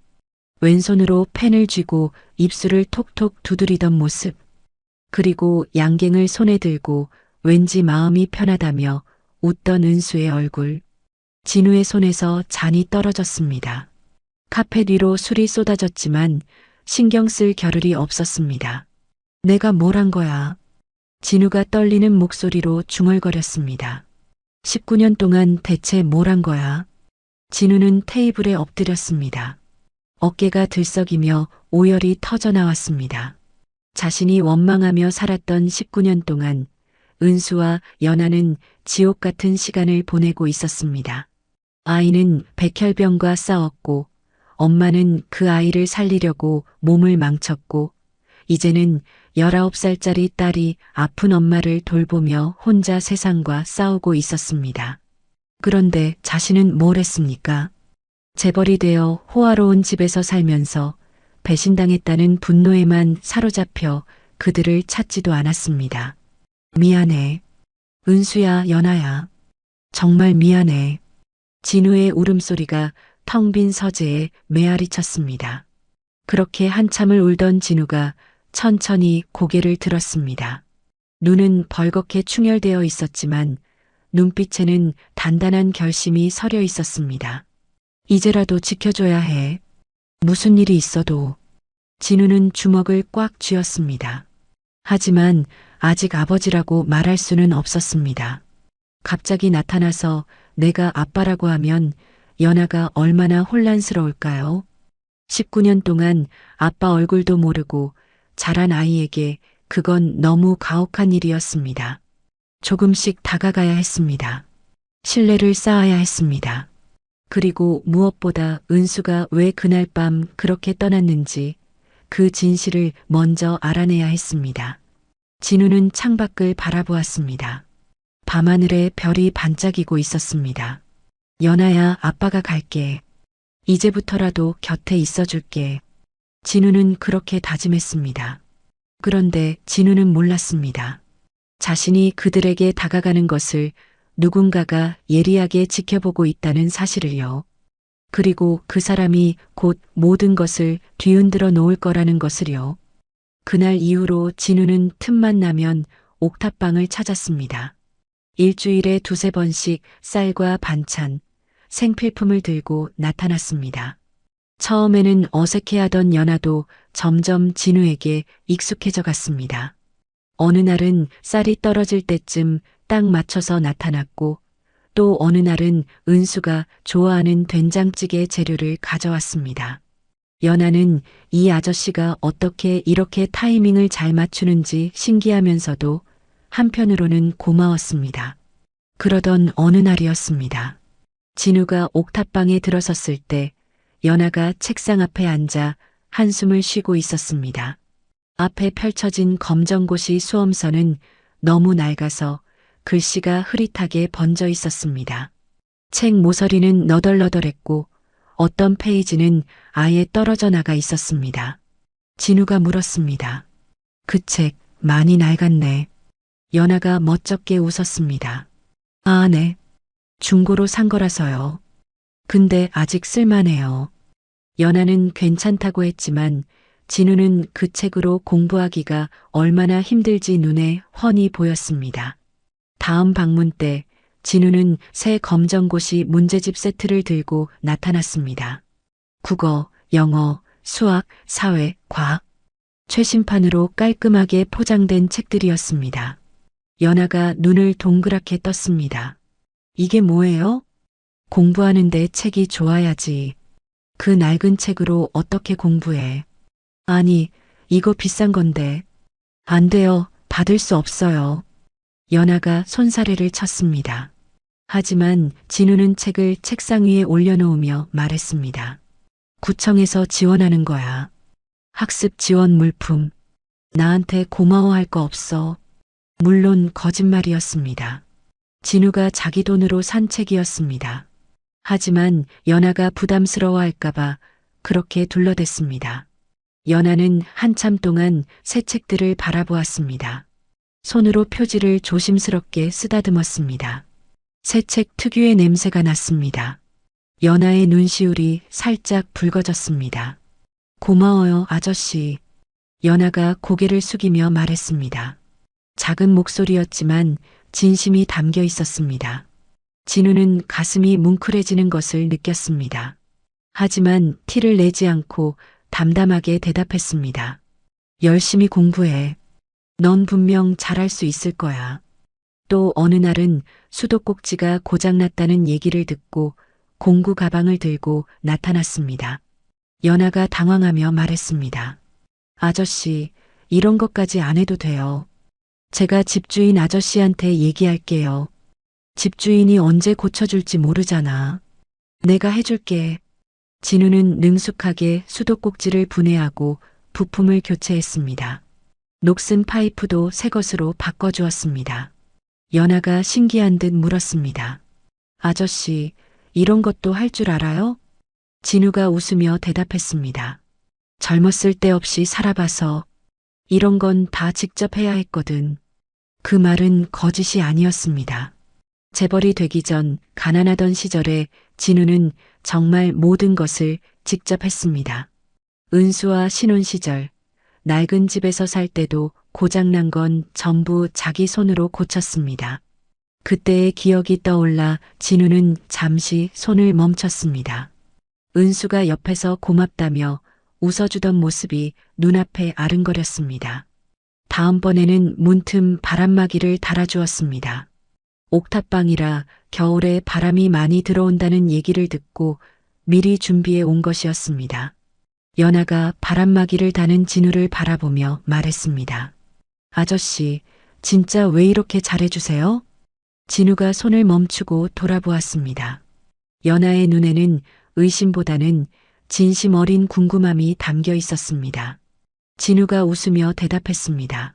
왼손으로 펜을 쥐고 입술을 톡톡 두드리던 모습, 그리고 양갱을 손에 들고 왠지 마음이 편하다며 웃던 은수의 얼굴. 진우의 손에서 잔이 떨어졌습니다. 카펫 위로 술이 쏟아졌지만 신경 쓸 겨를이 없었습니다. 내가 뭘 한 거야? 진우가 떨리는 목소리로 중얼거렸습니다. 19년 동안 대체 뭘 한 거야? 진우는 테이블에 엎드렸습니다. 어깨가 들썩이며 오열이 터져 나왔습니다. 자신이 원망하며 살았던 19년 동안 은수와 연하는 지옥 같은 시간을 보내고 있었습니다. 아이는 백혈병과 싸웠고 엄마는 그 아이를 살리려고 몸을 망쳤고 이제는 19살짜리 딸이 아픈 엄마를 돌보며 혼자 세상과 싸우고 있었습니다. 그런데 자신은 뭘 했습니까? 재벌이 되어 호화로운 집에서 살면서 배신당했다는 분노에만 사로잡혀 그들을 찾지도 않았습니다. 미안해. 은수야, 연아야. 정말 미안해. 진우의 울음소리가 텅 빈 서재에 메아리 쳤습니다. 그렇게 한참을 울던 진우가 천천히 고개를 들었습니다. 눈은 벌겋게 충혈되어 있었지만 눈빛에는 단단한 결심이 서려 있었습니다. 이제라도 지켜줘야 해. 무슨 일이 있어도. 진우는 주먹을 꽉 쥐었습니다. 하지만 아직 아버지라고 말할 수는 없었습니다. 갑자기 나타나서 내가 아빠라고 하면 연아가 얼마나 혼란스러울까요? 19년 동안 아빠 얼굴도 모르고 자란 아이에게 그건 너무 가혹한 일이었습니다. 조금씩 다가가야 했습니다. 신뢰를 쌓아야 했습니다. 그리고 무엇보다 은수가 왜 그날 밤 그렇게 떠났는지 그 진실을 먼저 알아내야 했습니다. 진우는 창밖을 바라보았습니다. 밤하늘에 별이 반짝이고 있었습니다. 연아야, 아빠가 갈게. 이제부터라도 곁에 있어줄게. 진우는 그렇게 다짐했습니다. 그런데 진우는 몰랐습니다. 자신이 그들에게 다가가는 것을 누군가가 예리하게 지켜보고 있다는 사실을요. 그리고 그 사람이 곧 모든 것을 뒤흔들어 놓을 거라는 것을요. 그날 이후로 진우는 틈만 나면 옥탑방을 찾았습니다. 일주일에 두세 번씩 쌀과 반찬, 생필품을 들고 나타났습니다. 처음에는 어색해하던 연아도 점점 진우에게 익숙해져 갔습니다. 어느 날은 쌀이 떨어질 때쯤 딱 맞춰서 나타났고 또 어느 날은 은수가 좋아하는 된장찌개 재료를 가져왔습니다. 연아는 이 아저씨가 어떻게 이렇게 타이밍을 잘 맞추는지 신기하면서도 한편으로는 고마웠습니다. 그러던 어느 날이었습니다. 진우가 옥탑방에 들어섰을 때 연아가 책상 앞에 앉아 한숨을 쉬고 있었습니다. 앞에 펼쳐진 검정고시 수험서는 너무 낡아서 글씨가 흐릿하게 번져 있었습니다. 책 모서리는 너덜너덜했고 어떤 페이지는 아예 떨어져 나가 있었습니다. 진우가 물었습니다. 그 책 많이 낡았네. 연아가 멋쩍게 웃었습니다. 아, 네. 중고로 산 거라서요. 근데 아직 쓸만해요. 연아는 괜찮다고 했지만 진우는 그 책으로 공부하기가 얼마나 힘들지 눈에 훤히 보였습니다. 다음 방문 때 진우는 새 검정고시 문제집 세트를 들고 나타났습니다. 국어, 영어, 수학, 사회, 과학. 최신판으로 깔끔하게 포장된 책들이었습니다. 연아가 눈을 동그랗게 떴습니다. 이게 뭐예요? 공부하는데 책이 좋아야지. 그 낡은 책으로 어떻게 공부해? 아니, 이거 비싼 건데. 안 돼요. 받을 수 없어요. 연아가 손사래를 쳤습니다. 하지만 진우는 책을 책상 위에 올려놓으며 말했습니다. 구청에서 지원하는 거야. 학습 지원 물품. 나한테 고마워할 거 없어. 물론 거짓말이었습니다. 진우가 자기 돈으로 산 책이었습니다. 하지만 연아가 부담스러워할까봐 그렇게 둘러댔습니다. 연아는 한참 동안 새 책들을 바라보았습니다. 손으로 표지를 조심스럽게 쓰다듬었습니다. 새 책 특유의 냄새가 났습니다. 연하의 눈시울이 살짝 붉어졌습니다. 고마워요, 아저씨. 연하가 고개를 숙이며 말했습니다. 작은 목소리였지만 진심이 담겨 있었습니다. 진우는 가슴이 뭉클해지는 것을 느꼈습니다. 하지만 티를 내지 않고 담담하게 대답했습니다. 열심히 공부해. 넌 분명 잘할 수 있을 거야. 또 어느 날은 수도꼭지가 고장났다는 얘기를 듣고 공구 가방을 들고 나타났습니다. 연하가 당황하며 말했습니다. 아저씨, 이런 것까지 안 해도 돼요. 제가 집주인 아저씨한테 얘기할게요. 집주인이 언제 고쳐줄지 모르잖아. 내가 해줄게. 진우는 능숙하게 수도꼭지를 분해하고 부품을 교체했습니다. 녹슨 파이프도 새 것으로 바꿔주었습니다. 연하가 신기한 듯 물었습니다. 아저씨, 이런 것도 할 줄 알아요? 진우가 웃으며 대답했습니다. 젊었을 때 없이 살아봐서 이런 건 다 직접 해야 했거든. 그 말은 거짓이 아니었습니다. 재벌이 되기 전 가난하던 시절에 진우는 정말 모든 것을 직접 했습니다. 은수와 신혼 시절, 낡은 집에서 살 때도 고장난 건 전부 자기 손으로 고쳤습니다. 그때의 기억이 떠올라 진우는 잠시 손을 멈췄습니다. 은수가 옆에서 고맙다며 웃어주던 모습이 눈앞에 아른거렸습니다. 다음번에는 문틈 바람막이를 달아주었습니다. 옥탑방이라 겨울에 바람이 많이 들어온다는 얘기를 듣고 미리 준비해 온 것이었습니다. 연하가 바람막이를 다는 진우를 바라보며 말했습니다. 아저씨, 진짜 왜 이렇게 잘해주세요? 진우가 손을 멈추고 돌아보았습니다. 연하의 눈에는 의심보다는 진심 어린 궁금함이 담겨 있었습니다. 진우가 웃으며 대답했습니다.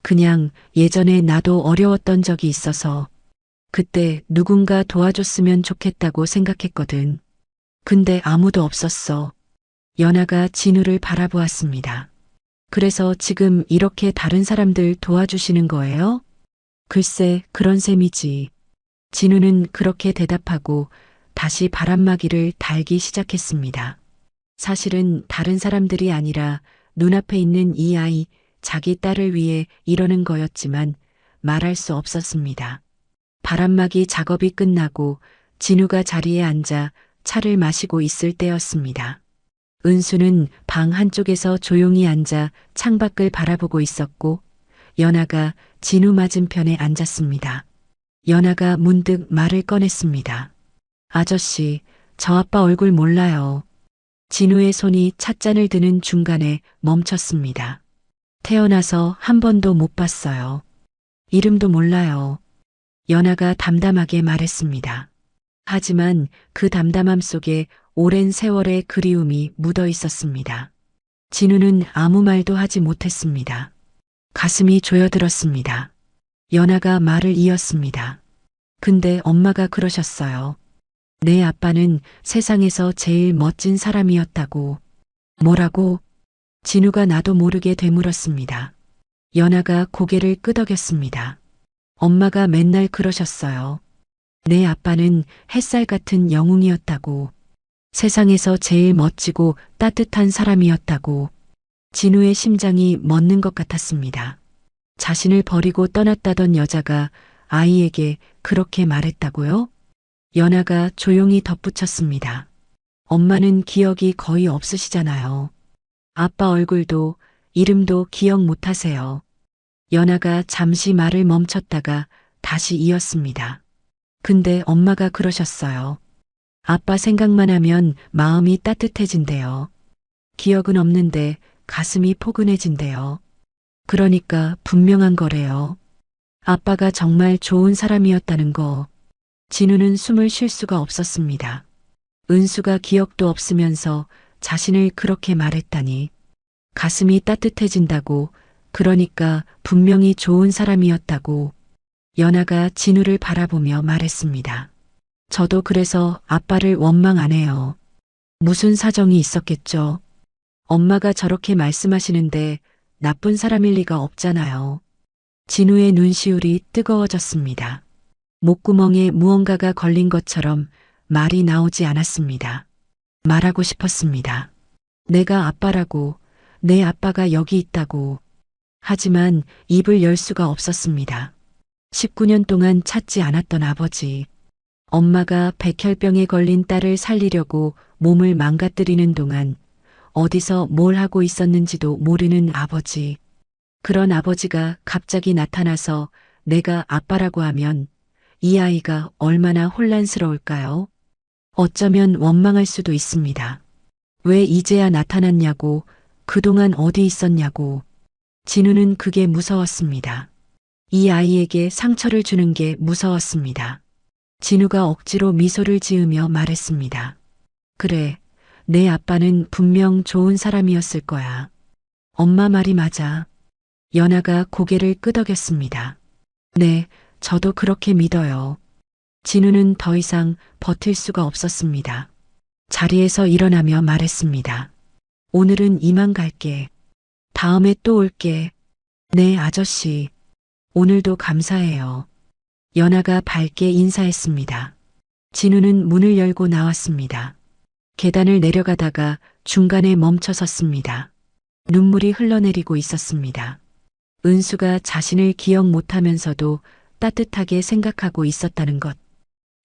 그냥 예전에 나도 어려웠던 적이 있어서 그때 누군가 도와줬으면 좋겠다고 생각했거든. 근데 아무도 없었어. 연하가 진우를 바라보았습니다. 그래서 지금 이렇게 다른 사람들 도와주시는 거예요? 글쎄, 그런 셈이지. 진우는 그렇게 대답하고 다시 바람막이를 달기 시작했습니다. 사실은 다른 사람들이 아니라 눈앞에 있는 이 아이, 자기 딸을 위해 이러는 거였지만 말할 수 없었습니다. 바람막이 작업이 끝나고 진우가 자리에 앉아 차를 마시고 있을 때였습니다. 은수는 방 한쪽에서 조용히 앉아 창밖을 바라보고 있었고 연하가 진우 맞은편에 앉았습니다. 연하가 문득 말을 꺼냈습니다. 아저씨, 저 아빠 얼굴 몰라요. 진우의 손이 찻잔을 드는 중간에 멈췄습니다. 태어나서 한 번도 못 봤어요. 이름도 몰라요. 연하가 담담하게 말했습니다. 하지만 그 담담함 속에 오랜 세월의 그리움이 묻어 있었습니다. 진우는 아무 말도 하지 못했습니다. 가슴이 조여들었습니다. 연하가 말을 이었습니다. 근데 엄마가 그러셨어요. 내 아빠는 세상에서 제일 멋진 사람이었다고. 뭐라고? 진우가 나도 모르게 되물었습니다. 연하가 고개를 끄덕였습니다. 엄마가 맨날 그러셨어요. 내 아빠는 햇살 같은 영웅이었다고. 세상에서 제일 멋지고 따뜻한 사람이었다고. 진우의 심장이 멎는 것 같았습니다. 자신을 버리고 떠났다던 여자가 아이에게 그렇게 말했다고요? 연하가 조용히 덧붙였습니다. 엄마는 기억이 거의 없으시잖아요. 아빠 얼굴도 이름도 기억 못하세요. 연하가 잠시 말을 멈췄다가 다시 이었습니다. 근데 엄마가 그러셨어요. 아빠 생각만 하면 마음이 따뜻해진대요. 기억은 없는데 가슴이 포근해진대요. 그러니까 분명한 거래요. 아빠가 정말 좋은 사람이었다는 거. 진우는 숨을 쉴 수가 없었습니다. 은수가 기억도 없으면서 자신을 그렇게 말했다니. 가슴이 따뜻해진다고, 그러니까 분명히 좋은 사람이었다고. 연하가 진우를 바라보며 말했습니다. 저도 그래서 아빠를 원망 안 해요. 무슨 사정이 있었겠죠. 엄마가 저렇게 말씀하시는데 나쁜 사람일 리가 없잖아요. 진우의 눈시울이 뜨거워졌습니다. 목구멍에 무언가가 걸린 것처럼 말이 나오지 않았습니다. 말하고 싶었습니다. 내가 아빠라고, 내 아빠가 여기 있다고. 하지만 입을 열 수가 없었습니다. 19년 동안 찾지 않았던 아버지. 엄마가 백혈병에 걸린 딸을 살리려고 몸을 망가뜨리는 동안 어디서 뭘 하고 있었는지도 모르는 아버지. 그런 아버지가 갑자기 나타나서 내가 아빠라고 하면 이 아이가 얼마나 혼란스러울까요? 어쩌면 원망할 수도 있습니다. 왜 이제야 나타났냐고, 그동안 어디 있었냐고. 진우는 그게 무서웠습니다. 이 아이에게 상처를 주는 게 무서웠습니다. 진우가 억지로 미소를 지으며 말했습니다. 그래, 내 아빠는 분명 좋은 사람이었을 거야. 엄마 말이 맞아. 연아가 고개를 끄덕였습니다. 네, 저도 그렇게 믿어요. 진우는 더 이상 버틸 수가 없었습니다. 자리에서 일어나며 말했습니다. 오늘은 이만 갈게. 다음에 또 올게. 네, 아저씨. 오늘도 감사해요. 연아가 밝게 인사했습니다. 진우는 문을 열고 나왔습니다. 계단을 내려가다가 중간에 멈춰 섰습니다. 눈물이 흘러내리고 있었습니다. 은수가 자신을 기억 못하면서도 따뜻하게 생각하고 있었다는 것.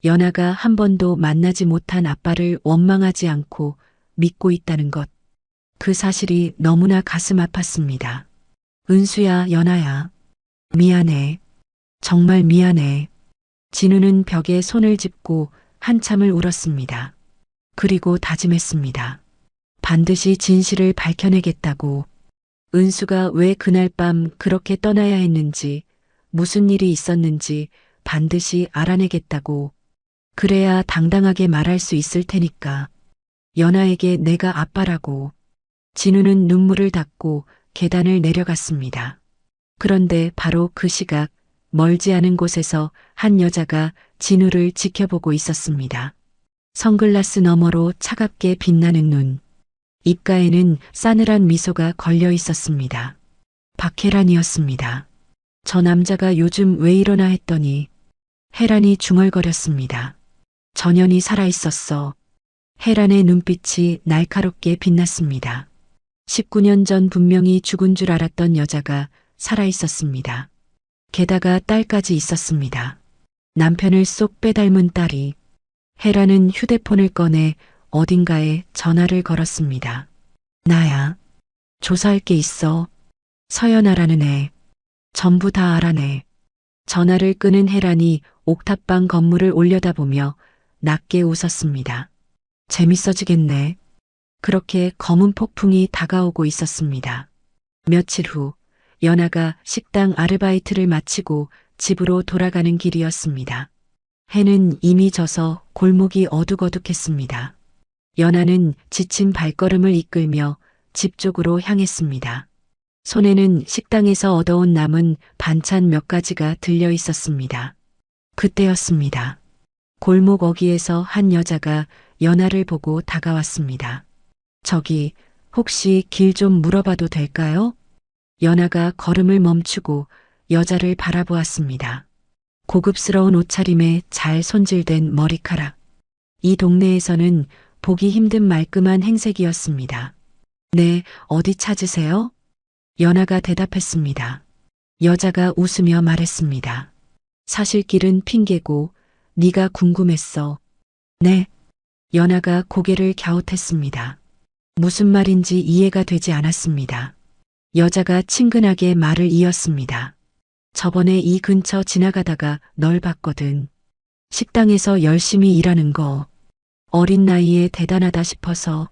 연아가 한 번도 만나지 못한 아빠를 원망하지 않고 믿고 있다는 것. 그 사실이 너무나 가슴 아팠습니다. 은수야, 연아야. 미안해. 정말 미안해. 진우는 벽에 손을 짚고 한참을 울었습니다. 그리고 다짐했습니다. 반드시 진실을 밝혀내겠다고. 은수가 왜 그날 밤 그렇게 떠나야 했는지, 무슨 일이 있었는지 반드시 알아내겠다고. 그래야 당당하게 말할 수 있을 테니까. 연아에게 내가 아빠라고. 진우는 눈물을 닦고 계단을 내려갔습니다. 그런데 바로 그 시각 멀지 않은 곳에서 한 여자가 진우를 지켜보고 있었습니다. 선글라스 너머로 차갑게 빛나는 눈. 입가에는 싸늘한 미소가 걸려 있었습니다. 박혜란이었습니다. 저 남자가 요즘 왜 이러나 했더니 혜란이 중얼거렸습니다. 전현이 살아있었어. 혜란의 눈빛이 날카롭게 빛났습니다. 19년 전 분명히 죽은 줄 알았던 여자가 살아있었습니다. 게다가 딸까지 있었습니다. 남편을 쏙 빼닮은 딸이. 혜란은 휴대폰을 꺼내 어딘가에 전화를 걸었습니다. 나야. 조사할 게 있어. 서연아라는 애. 전부 다 알아내. 전화를 끄는 혜란이 옥탑방 건물을 올려다보며 낮게 웃었습니다. 재밌어지겠네. 그렇게 검은 폭풍이 다가오고 있었습니다. 며칠 후 연아가 식당 아르바이트를 마치고 집으로 돌아가는 길이었습니다. 해는 이미 져서 골목이 어둑어둑했습니다. 연아는 지친 발걸음을 이끌며 집 쪽으로 향했습니다. 손에는 식당에서 얻어온 남은 반찬 몇 가지가 들려 있었습니다. 그때였습니다. 골목 어귀에서 한 여자가 연아를 보고 다가왔습니다. 저기, 혹시 길 좀 물어봐도 될까요? 연아가 걸음을 멈추고 여자를 바라보았습니다. 고급스러운 옷차림에 잘 손질된 머리카락. 이 동네에서는 보기 힘든 말끔한 행색이었습니다. 네, 어디 찾으세요? 연아가 대답했습니다. 여자가 웃으며 말했습니다. 사실 길은 핑계고 네가 궁금했어. 네. 연아가 고개를 갸웃했습니다. 무슨 말인지 이해가 되지 않았습니다. 여자가 친근하게 말을 이었습니다. 저번에 이 근처 지나가다가 널 봤거든. 식당에서 열심히 일하는 거. 어린 나이에 대단하다 싶어서.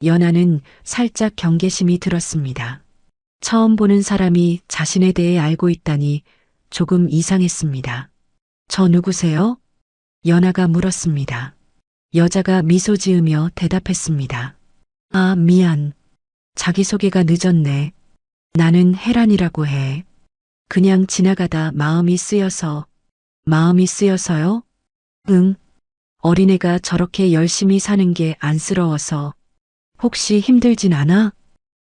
연아는 살짝 경계심이 들었습니다. 처음 보는 사람이 자신에 대해 알고 있다니 조금 이상했습니다. 저 누구세요? 연아가 물었습니다. 여자가 미소 지으며 대답했습니다. 아, 미안. 자기소개가 늦었네. 나는 혜란이라고 해. 그냥 지나가다 마음이 쓰여서. 마음이 쓰여서요? 응. 어린애가 저렇게 열심히 사는 게 안쓰러워서. 혹시 힘들진 않아?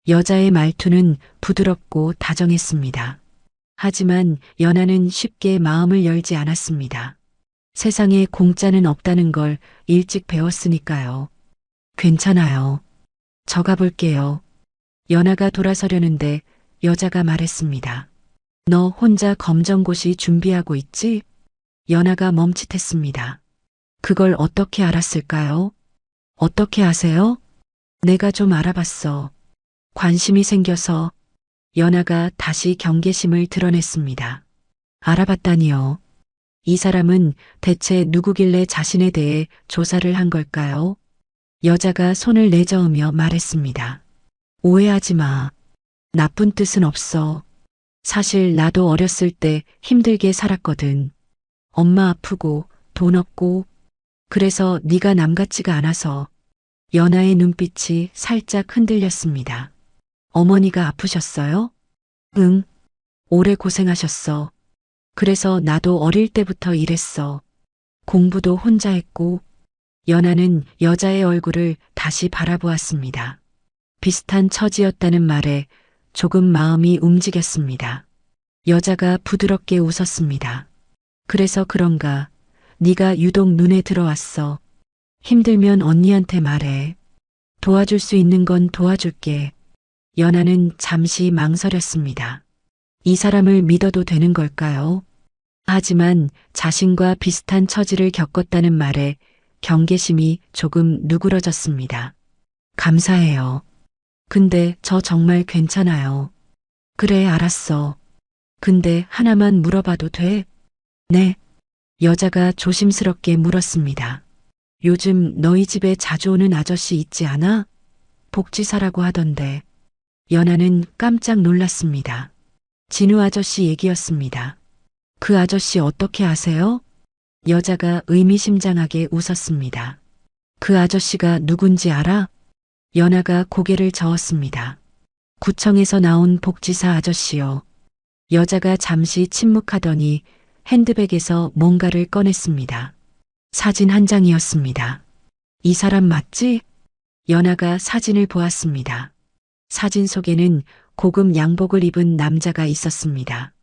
여자의 말투는 부드럽고 다정했습니다. 하지만 연하는 쉽게 마음을 열지 않았습니다. 세상에 공짜는 없다는 걸 일찍 배웠으니까요. 괜찮아요. 저 가볼게요. 연하가 돌아서려는데 여자가 말했습니다. 너 혼자 검정고시 준비하고 있지? 연하가 멈칫했습니다. 그걸 어떻게 알았을까요? 어떻게 아세요? 내가 좀 알아봤어. 관심이 생겨서. 연하가 다시 경계심을 드러냈습니다. 알아봤다니요. 이 사람은 대체 누구길래 자신에 대해 조사를 한 걸까요? 여자가 손을 내저으며 말했습니다. 오해하지 마. 나쁜 뜻은 없어. 사실 나도 어렸을 때 힘들게 살았거든. 엄마 아프고 돈 없고. 그래서 네가 남 같지가 않아서. 연하의 눈빛이 살짝 흔들렸습니다. 어머니가 아프셨어요? 응. 오래 고생하셨어. 그래서 나도 어릴 때부터 일했어. 공부도 혼자 했고. 연하는 여자의 얼굴을 다시 바라보았습니다. 비슷한 처지였다는 말에 조금 마음이 움직였습니다. 여자가 부드럽게 웃었습니다. 그래서 그런가. 네가 유독 눈에 들어왔어. 힘들면 언니한테 말해. 도와줄 수 있는 건 도와줄게. 연하는 잠시 망설였습니다. 이 사람을 믿어도 되는 걸까요? 하지만 자신과 비슷한 처지를 겪었다는 말에 경계심이 조금 누그러졌습니다. 감사해요. 근데 저 정말 괜찮아요. 그래, 알았어. 근데 하나만 물어봐도 돼? 네. 여자가 조심스럽게 물었습니다. 요즘 너희 집에 자주 오는 아저씨 있지 않아? 복지사라고 하던데. 연하는 깜짝 놀랐습니다. 진우 아저씨 얘기였습니다. 그 아저씨 어떻게 아세요? 여자가 의미심장하게 웃었습니다. 그 아저씨가 누군지 알아? 연하가 고개를 저었습니다. 구청에서 나온 복지사 아저씨요. 여자가 잠시 침묵하더니 핸드백에서 뭔가를 꺼냈습니다. 사진 한 장이었습니다. 이 사람 맞지? 연하가 사진을 보았습니다. 사진 속에는 고급 양복을 입은 남자가 있었습니다.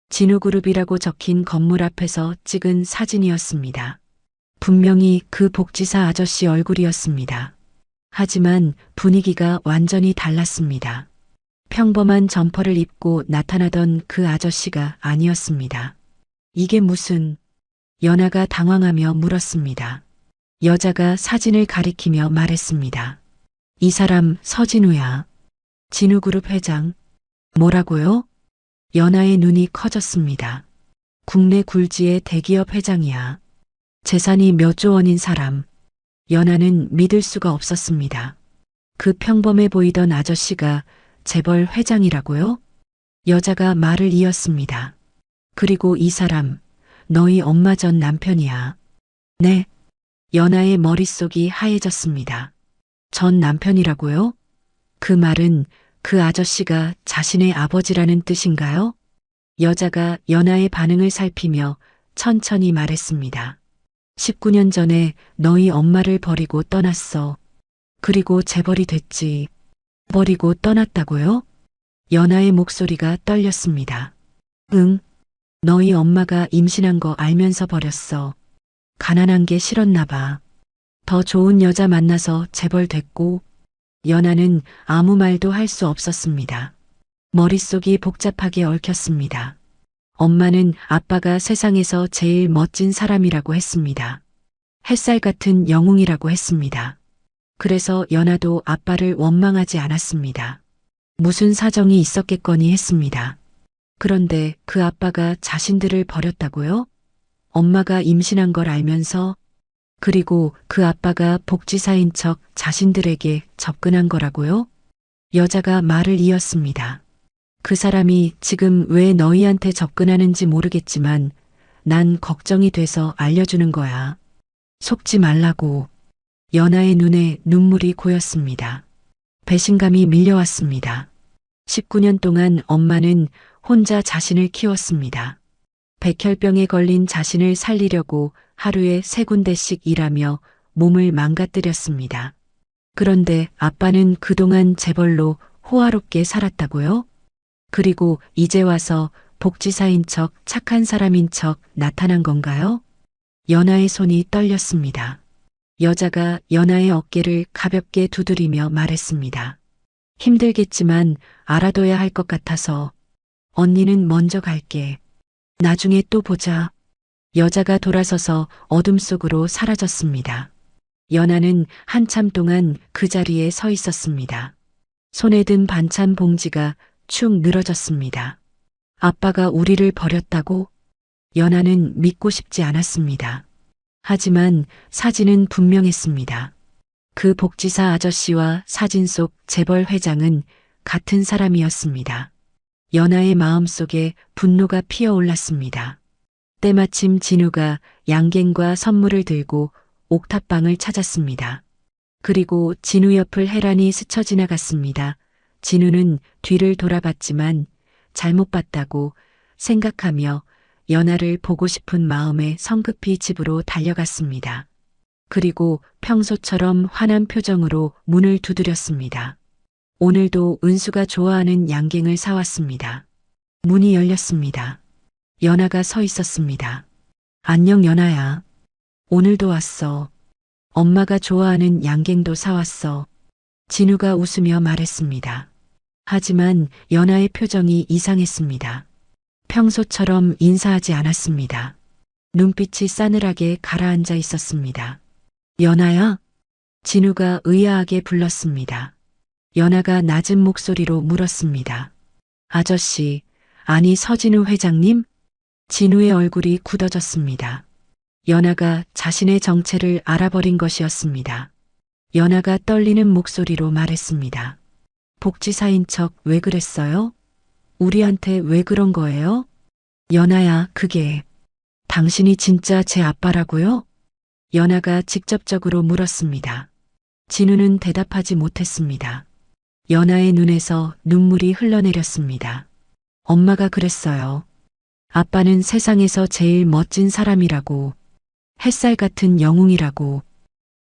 진우그룹이라고 적힌 건물 앞에서 찍은 사진이었습니다. 분명히 그 복지사 아저씨 얼굴이었습니다. 하지만 분위기가 완전히 달랐습니다. 평범한 점퍼를 입고 나타나던 그 아저씨가 아니었습니다. 이게 무슨... 연하가 당황하며 물었습니다. 여자가 사진을 가리키며 말했습니다. 이 사람 서진우야. 진우그룹 회장. 뭐라고요? 연하의 눈이 커졌습니다. 국내 굴지의 대기업 회장이야. 재산이 몇 조 원인 사람. 연하는 믿을 수가 없었습니다. 그 평범해 보이던 아저씨가 재벌 회장이라고요? 여자가 말을 이었습니다. 그리고 이 사람, 너희 엄마 전 남편이야. 네. 연하의 머릿속이 하얘졌습니다. 전 남편이라고요? 그 말은 그 아저씨가 자신의 아버지라는 뜻인가요? 여자가 연하의 반응을 살피며 천천히 말했습니다. 19년 전에 너희 엄마를 버리고 떠났어. 그리고 재벌이 됐지. 버리고 떠났다고요? 연하의 목소리가 떨렸습니다. 응. 너희 엄마가 임신한 거 알면서 버렸어. 가난한 게 싫었나 봐. 더 좋은 여자 만나서 재벌 됐고. 연하는 아무 말도 할 수 없었습니다. 머릿속이 복잡하게 얽혔습니다. 엄마는 아빠가 세상에서 제일 멋진 사람이라고 했습니다. 햇살 같은 영웅이라고 했습니다. 그래서 연하도 아빠를 원망하지 않았습니다. 무슨 사정이 있었겠거니 했습니다. 그런데 그 아빠가 자신들을 버렸다고요? 엄마가 임신한 걸 알면서? 그리고 그 아빠가 복지사인 척 자신들에게 접근한 거라고요? 여자가 말을 이었습니다. 그 사람이 지금 왜 너희한테 접근하는지 모르겠지만 난 걱정이 돼서 알려주는 거야. 속지 말라고. 연하의 눈에 눈물이 고였습니다. 배신감이 밀려왔습니다. 19년 동안 엄마는 혼자 자신을 키웠습니다. 백혈병에 걸린 자신을 살리려고 하루에 3군데씩 일하며 몸을 망가뜨렸습니다. 그런데 아빠는 그동안 재벌로 호화롭게 살았다고요? 그리고 이제 와서 복지사인 척, 착한 사람인 척 나타난 건가요? 연아의 손이 떨렸습니다. 여자가 연아의 어깨를 가볍게 두드리며 말했습니다. 힘들겠지만 알아둬야 할 것 같아서 언니는 먼저 갈게. 나중에 또 보자. 여자가 돌아서서 어둠 속으로 사라졌습니다. 연아는 한참 동안 그 자리에 서 있었습니다. 손에 든 반찬 봉지가 축 늘어졌습니다. 아빠가 우리를 버렸다고? 연아는 믿고 싶지 않았습니다. 하지만 사진은 분명했습니다. 그 복지사 아저씨와 사진 속 재벌 회장은 같은 사람이었습니다. 연아의 마음속에 분노가 피어올랐습니다. 때마침 진우가 양갱과 선물을 들고 옥탑방을 찾았습니다. 그리고 진우 옆을 해란이 스쳐 지나갔습니다. 진우는 뒤를 돌아봤지만 잘못 봤다고 생각하며 연아를 보고 싶은 마음에 성급히 집으로 달려갔습니다. 그리고 평소처럼 환한 표정으로 문을 두드렸습니다. 오늘도 은수가 좋아하는 양갱을 사왔습니다. 문이 열렸습니다. 연아가 서 있었습니다. 안녕 연아야. 오늘도 왔어. 엄마가 좋아하는 양갱도 사왔어. 진우가 웃으며 말했습니다. 하지만 연아의 표정이 이상했습니다. 평소처럼 인사하지 않았습니다. 눈빛이 싸늘하게 가라앉아 있었습니다. 연아야? 진우가 의아하게 불렀습니다. 연아가 낮은 목소리로 물었습니다. 아저씨, 아니 서진우 회장님? 진우의 얼굴이 굳어졌습니다. 연아가 자신의 정체를 알아버린 것이었습니다. 연아가 떨리는 목소리로 말했습니다. 복지사인 척 왜 그랬어요? 우리한테 왜 그런 거예요? 연아야, 그게 당신이 진짜 제 아빠라고요? 연아가 직접적으로 물었습니다. 진우는 대답하지 못했습니다. 연아의 눈에서 눈물이 흘러내렸습니다. 엄마가 그랬어요. 아빠는 세상에서 제일 멋진 사람이라고, 햇살 같은 영웅이라고.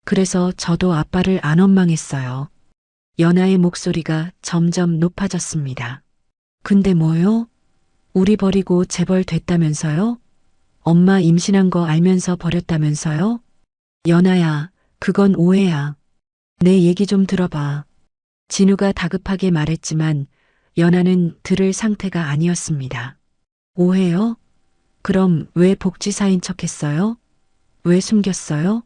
그래서 저도 아빠를 안 원망했어요. 연아의 목소리가 점점 높아졌습니다. 근데 뭐요? 우리 버리고 재벌 됐다면서요? 엄마 임신한 거 알면서 버렸다면서요? 연아야, 그건 오해야. 내 얘기 좀 들어봐. 진우가 다급하게 말했지만 연아는 들을 상태가 아니었습니다. 오해요? 그럼 왜 복지사인 척했어요? 왜 숨겼어요?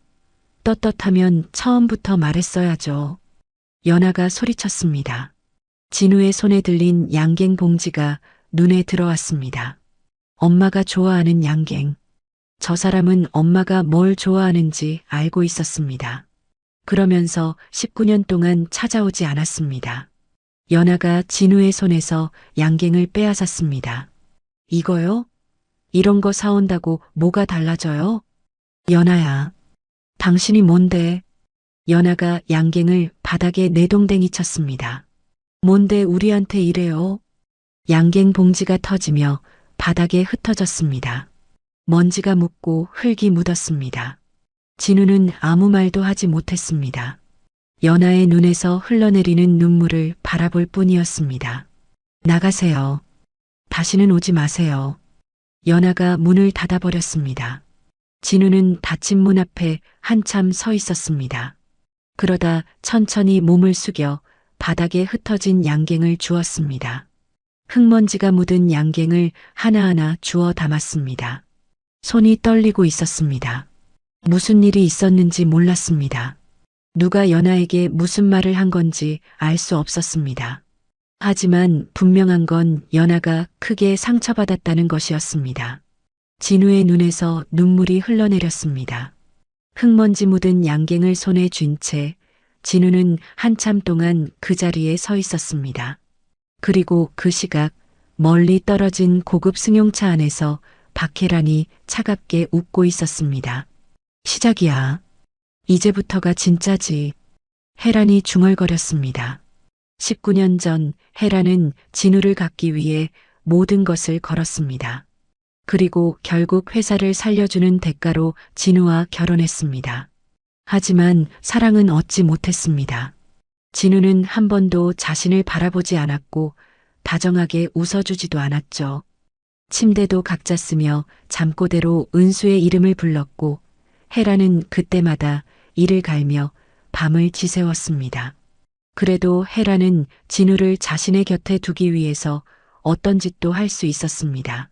떳떳하면 처음부터 말했어야죠. 연아가 소리쳤습니다. 진우의 손에 들린 양갱 봉지가 눈에 들어왔습니다. 엄마가 좋아하는 양갱. 저 사람은 엄마가 뭘 좋아하는지 알고 있었습니다. 그러면서 19년 동안 찾아오지 않았습니다. 연아가 진우의 손에서 양갱을 빼앗았습니다. 이거요? 이런 거 사온다고 뭐가 달라져요? 연아야, 당신이 뭔데? 연아가 양갱을 바닥에 내동댕이 쳤습니다. 뭔데 우리한테 이래요? 양갱 봉지가 터지며 바닥에 흩어졌습니다. 먼지가 묻고 흙이 묻었습니다. 진우는 아무 말도 하지 못했습니다. 연아의 눈에서 흘러내리는 눈물을 바라볼 뿐이었습니다. 나가세요. 다시는 오지 마세요. 연아가 문을 닫아버렸습니다. 진우는 닫힌 문 앞에 한참 서 있었습니다. 그러다 천천히 몸을 숙여 바닥에 흩어진 양갱을 주었습니다. 흙먼지가 묻은 양갱을 하나하나 주워 담았습니다. 손이 떨리고 있었습니다. 무슨 일이 있었는지 몰랐습니다. 누가 연아에게 무슨 말을 한 건지 알 수 없었습니다. 하지만 분명한 건 연아가 크게 상처받았다는 것이었습니다. 진우의 눈에서 눈물이 흘러내렸습니다. 흙먼지 묻은 양갱을 손에 쥔 채 진우는 한참 동안 그 자리에 서 있었습니다. 그리고 그 시각 멀리 떨어진 고급 승용차 안에서 박혜란이 차갑게 웃고 있었습니다. 시작이야. 이제부터가 진짜지. 혜란이 중얼거렸습니다. 19년 전 혜란은 진우를 갖기 위해 모든 것을 걸었습니다. 그리고 결국 회사를 살려주는 대가로 진우와 결혼했습니다. 하지만 사랑은 얻지 못했습니다. 진우는 한 번도 자신을 바라보지 않았고 다정하게 웃어주지도 않았죠. 침대도 각자 쓰며 잠꼬대로 은수의 이름을 불렀고 헤라는 그때마다 이를 갈며 밤을 지새웠습니다. 그래도 헤라는 진우를 자신의 곁에 두기 위해서 어떤 짓도 할 수 있었습니다.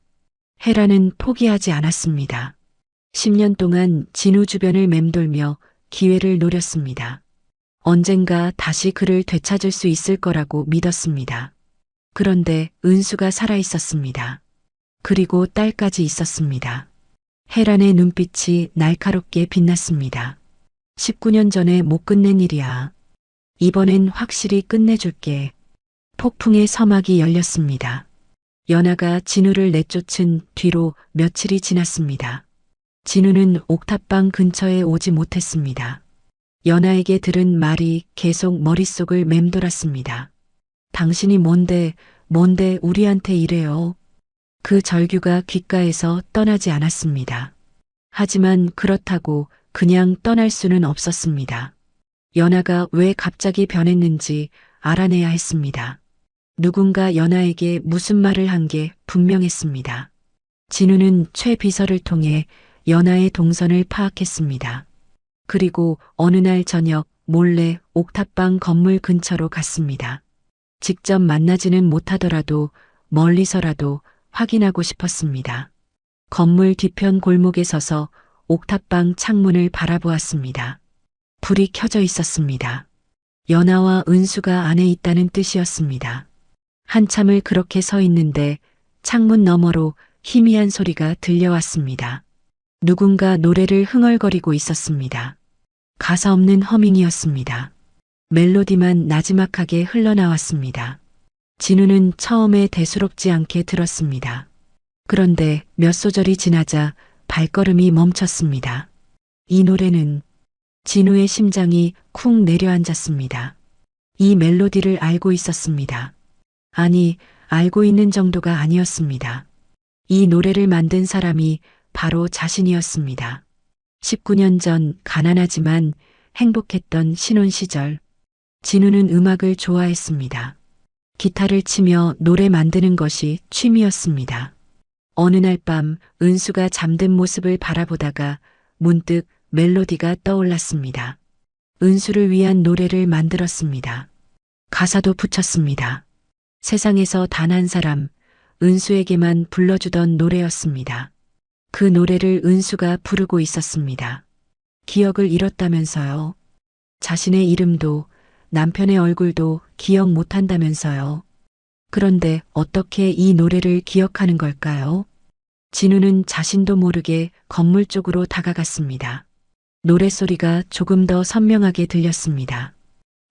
헤라는 포기하지 않았습니다. 10년 동안 진우 주변을 맴돌며 기회를 노렸습니다. 언젠가 다시 그를 되찾을 수 있을 거라고 믿었습니다. 그런데 은수가 살아 있었습니다. 그리고 딸까지 있었습니다. 헤란의 눈빛이 날카롭게 빛났습니다. 19년 전에 못 끝낸 일이야. 이번엔 확실히 끝내줄게. 폭풍의 서막이 열렸습니다. 연하가 진우를 내쫓은 뒤로 며칠이 지났습니다. 진우는 옥탑방 근처에 오지 못했습니다. 연하에게 들은 말이 계속 머릿속을 맴돌았습니다. 당신이 뭔데 우리한테 이래요. 그 절규가 귓가에서 떠나지 않았습니다. 하지만 그렇다고 그냥 떠날 수는 없었습니다. 연하가 왜 갑자기 변했는지 알아내야 했습니다. 누군가 연하에게 무슨 말을 한 게 분명했습니다. 진우는 최 비서를 통해 연하의 동선을 파악했습니다. 그리고 어느 날 저녁 몰래 옥탑방 건물 근처로 갔습니다. 직접 만나지는 못하더라도 멀리서라도 확인하고 싶었습니다. 건물 뒤편 골목에 서서 옥탑방 창문을 바라보았습니다. 불이 켜져 있었습니다. 연하와 은수가 안에 있다는 뜻이었습니다. 한참을 그렇게 서 있는데 창문 너머로 희미한 소리가 들려왔습니다. 누군가 노래를 흥얼거리고 있었습니다. 가사 없는 허밍이었습니다. 멜로디만 나지막하게 흘러나왔습니다. 진우는 처음에 대수롭지 않게 들었습니다. 그런데 몇 소절이 지나자 발걸음이 멈췄습니다. 이 노래는 진우의 심장이 쿵 내려앉았습니다. 이 멜로디를 알고 있었습니다. 아니, 알고 있는 정도가 아니었습니다. 이 노래를 만든 사람이 바로 자신이었습니다. 19년 전 가난하지만 행복했던 신혼 시절, 진우는 음악을 좋아했습니다. 기타를 치며 노래 만드는 것이 취미였습니다. 어느 날 밤 은수가 잠든 모습을 바라보다가 문득 멜로디가 떠올랐습니다. 은수를 위한 노래를 만들었습니다. 가사도 붙였습니다. 세상에서 단 한 사람, 은수에게만 불러주던 노래였습니다. 그 노래를 은수가 부르고 있었습니다. 기억을 잃었다면서요. 자신의 이름도 남편의 얼굴도 기억 못한다면서요. 그런데 어떻게 이 노래를 기억하는 걸까요? 진우는 자신도 모르게 건물 쪽으로 다가갔습니다. 노랫소리가 조금 더 선명하게 들렸습니다.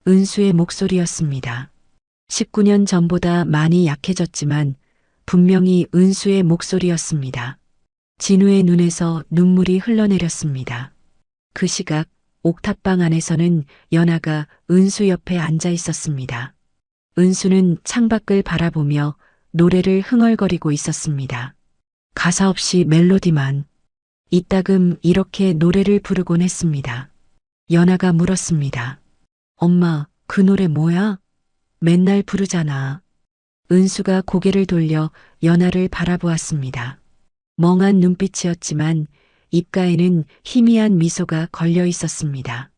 은수의 목소리였습니다. 19년 전보다 많이 약해졌지만 분명히 은수의 목소리였습니다. 진우의 눈에서 눈물이 흘러내렸습니다. 그 시각 옥탑방 안에서는 연하가 은수 옆에 앉아 있었습니다. 은수는 창밖을 바라보며 노래를 흥얼거리고 있었습니다. 가사 없이 멜로디만. 이따금 이렇게 노래를 부르곤 했습니다. 연하가 물었습니다. 엄마, 그 노래 뭐야? 맨날 부르잖아. 은수가 고개를 돌려 연하를 바라보았습니다. 멍한 눈빛이었지만 입가에는 희미한 미소가 걸려 있었습니다.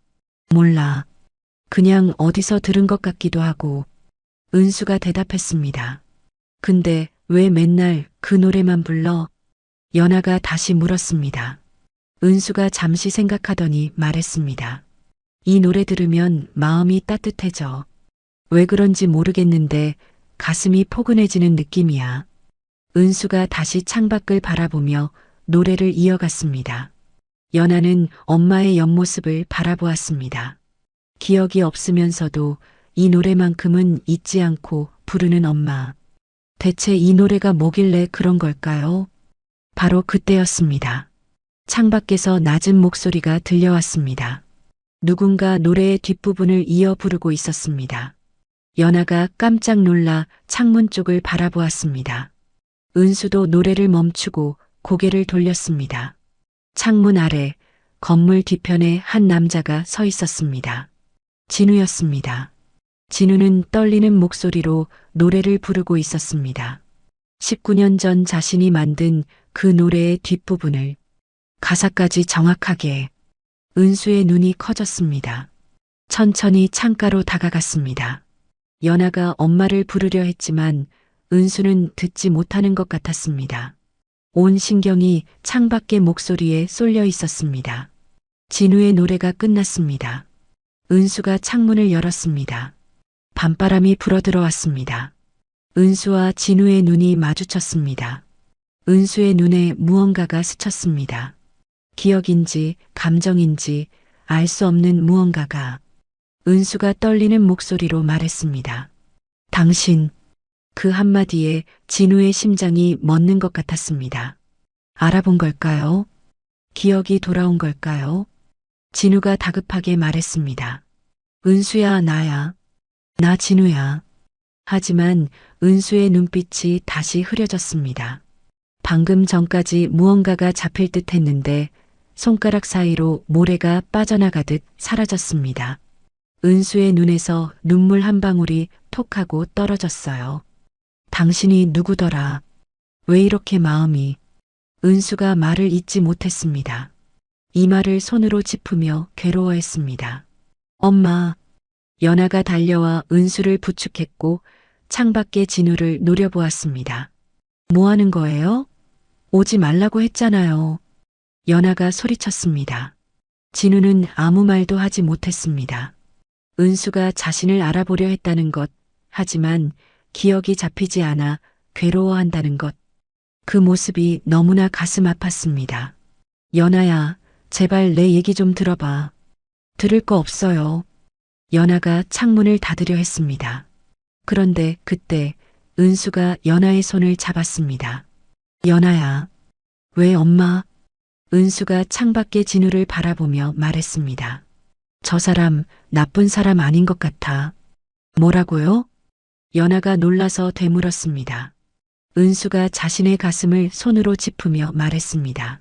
몰라. 그냥 어디서 들은 것 같기도 하고. 은수가 대답했습니다. 근데 왜 맨날 그 노래만 불러? 연하가 다시 물었습니다. 은수가 잠시 생각하더니 말했습니다. 이 노래 들으면 마음이 따뜻해져. 왜 그런지 모르겠는데 가슴이 포근해지는 느낌이야. 은수가 다시 창밖을 바라보며 노래를 이어갔습니다. 연하는 엄마의 옆모습을 바라보았습니다. 기억이 없으면서도 이 노래만큼은 잊지 않고 부르는 엄마. 대체 이 노래가 뭐길래 그런 걸까요? 바로 그때였습니다. 창밖에서 낮은 목소리가 들려왔습니다. 누군가 노래의 뒷부분을 이어 부르고 있었습니다. 연하가 깜짝 놀라 창문 쪽을 바라보았습니다. 은수도 노래를 멈추고 고개를 돌렸습니다. 창문 아래 건물 뒤편에 한 남자가 서 있었습니다. 진우였습니다. 진우는 떨리는 목소리로 노래를 부르고 있었습니다. 19년 전 자신이 만든 그 노래의 뒷부분을 가사까지 정확하게. 은수의 눈이 커졌습니다. 천천히 창가로 다가갔습니다. 연아가 엄마를 부르려 했지만 은수는 듣지 못하는 것 같았습니다. 온 신경이 창밖의 목소리에 쏠려 있었습니다. 진우의 노래가 끝났습니다. 은수가 창문을 열었습니다. 밤바람이 불어들어왔습니다. 은수와 진우의 눈이 마주쳤습니다. 은수의 눈에 무언가가 스쳤습니다. 기억인지 감정인지 알 수 없는 무언가가. 은수가 떨리는 목소리로 말했습니다. 당신. 그 한마디에 진우의 심장이 멎는 것 같았습니다. 알아본 걸까요? 기억이 돌아온 걸까요? 진우가 다급하게 말했습니다. 은수야, 나야. 나 진우야. 하지만 은수의 눈빛이 다시 흐려졌습니다. 방금 전까지 무언가가 잡힐 듯 했는데 손가락 사이로 모래가 빠져나가듯 사라졌습니다. 은수의 눈에서 눈물 한 방울이 톡 하고 떨어졌어요. 당신이 누구더라? 왜 이렇게 마음이. 은수가 말을 잇지 못했습니다. 이마를 손으로 짚으며 괴로워했습니다. 엄마. 연아가 달려와 은수를 부축했고 창밖의 진우를 노려보았습니다. 뭐 하는 거예요? 오지 말라고 했잖아요. 연아가 소리쳤습니다. 진우는 아무 말도 하지 못했습니다. 은수가 자신을 알아보려 했다는 것, 하지만 기억이 잡히지 않아 괴로워한다는 것. 그 모습이 너무나 가슴 아팠습니다. 연아야, 제발 내 얘기 좀 들어봐. 들을 거 없어요. 연아가 창문을 닫으려 했습니다. 그런데 그때 은수가 연아의 손을 잡았습니다. 연아야. 왜 엄마? 은수가 창밖의 진우를 바라보며 말했습니다. 저 사람 나쁜 사람 아닌 것 같아. 뭐라고요? 연아가 놀라서 되물었습니다. 은수가 자신의 가슴을 손으로 짚으며 말했습니다.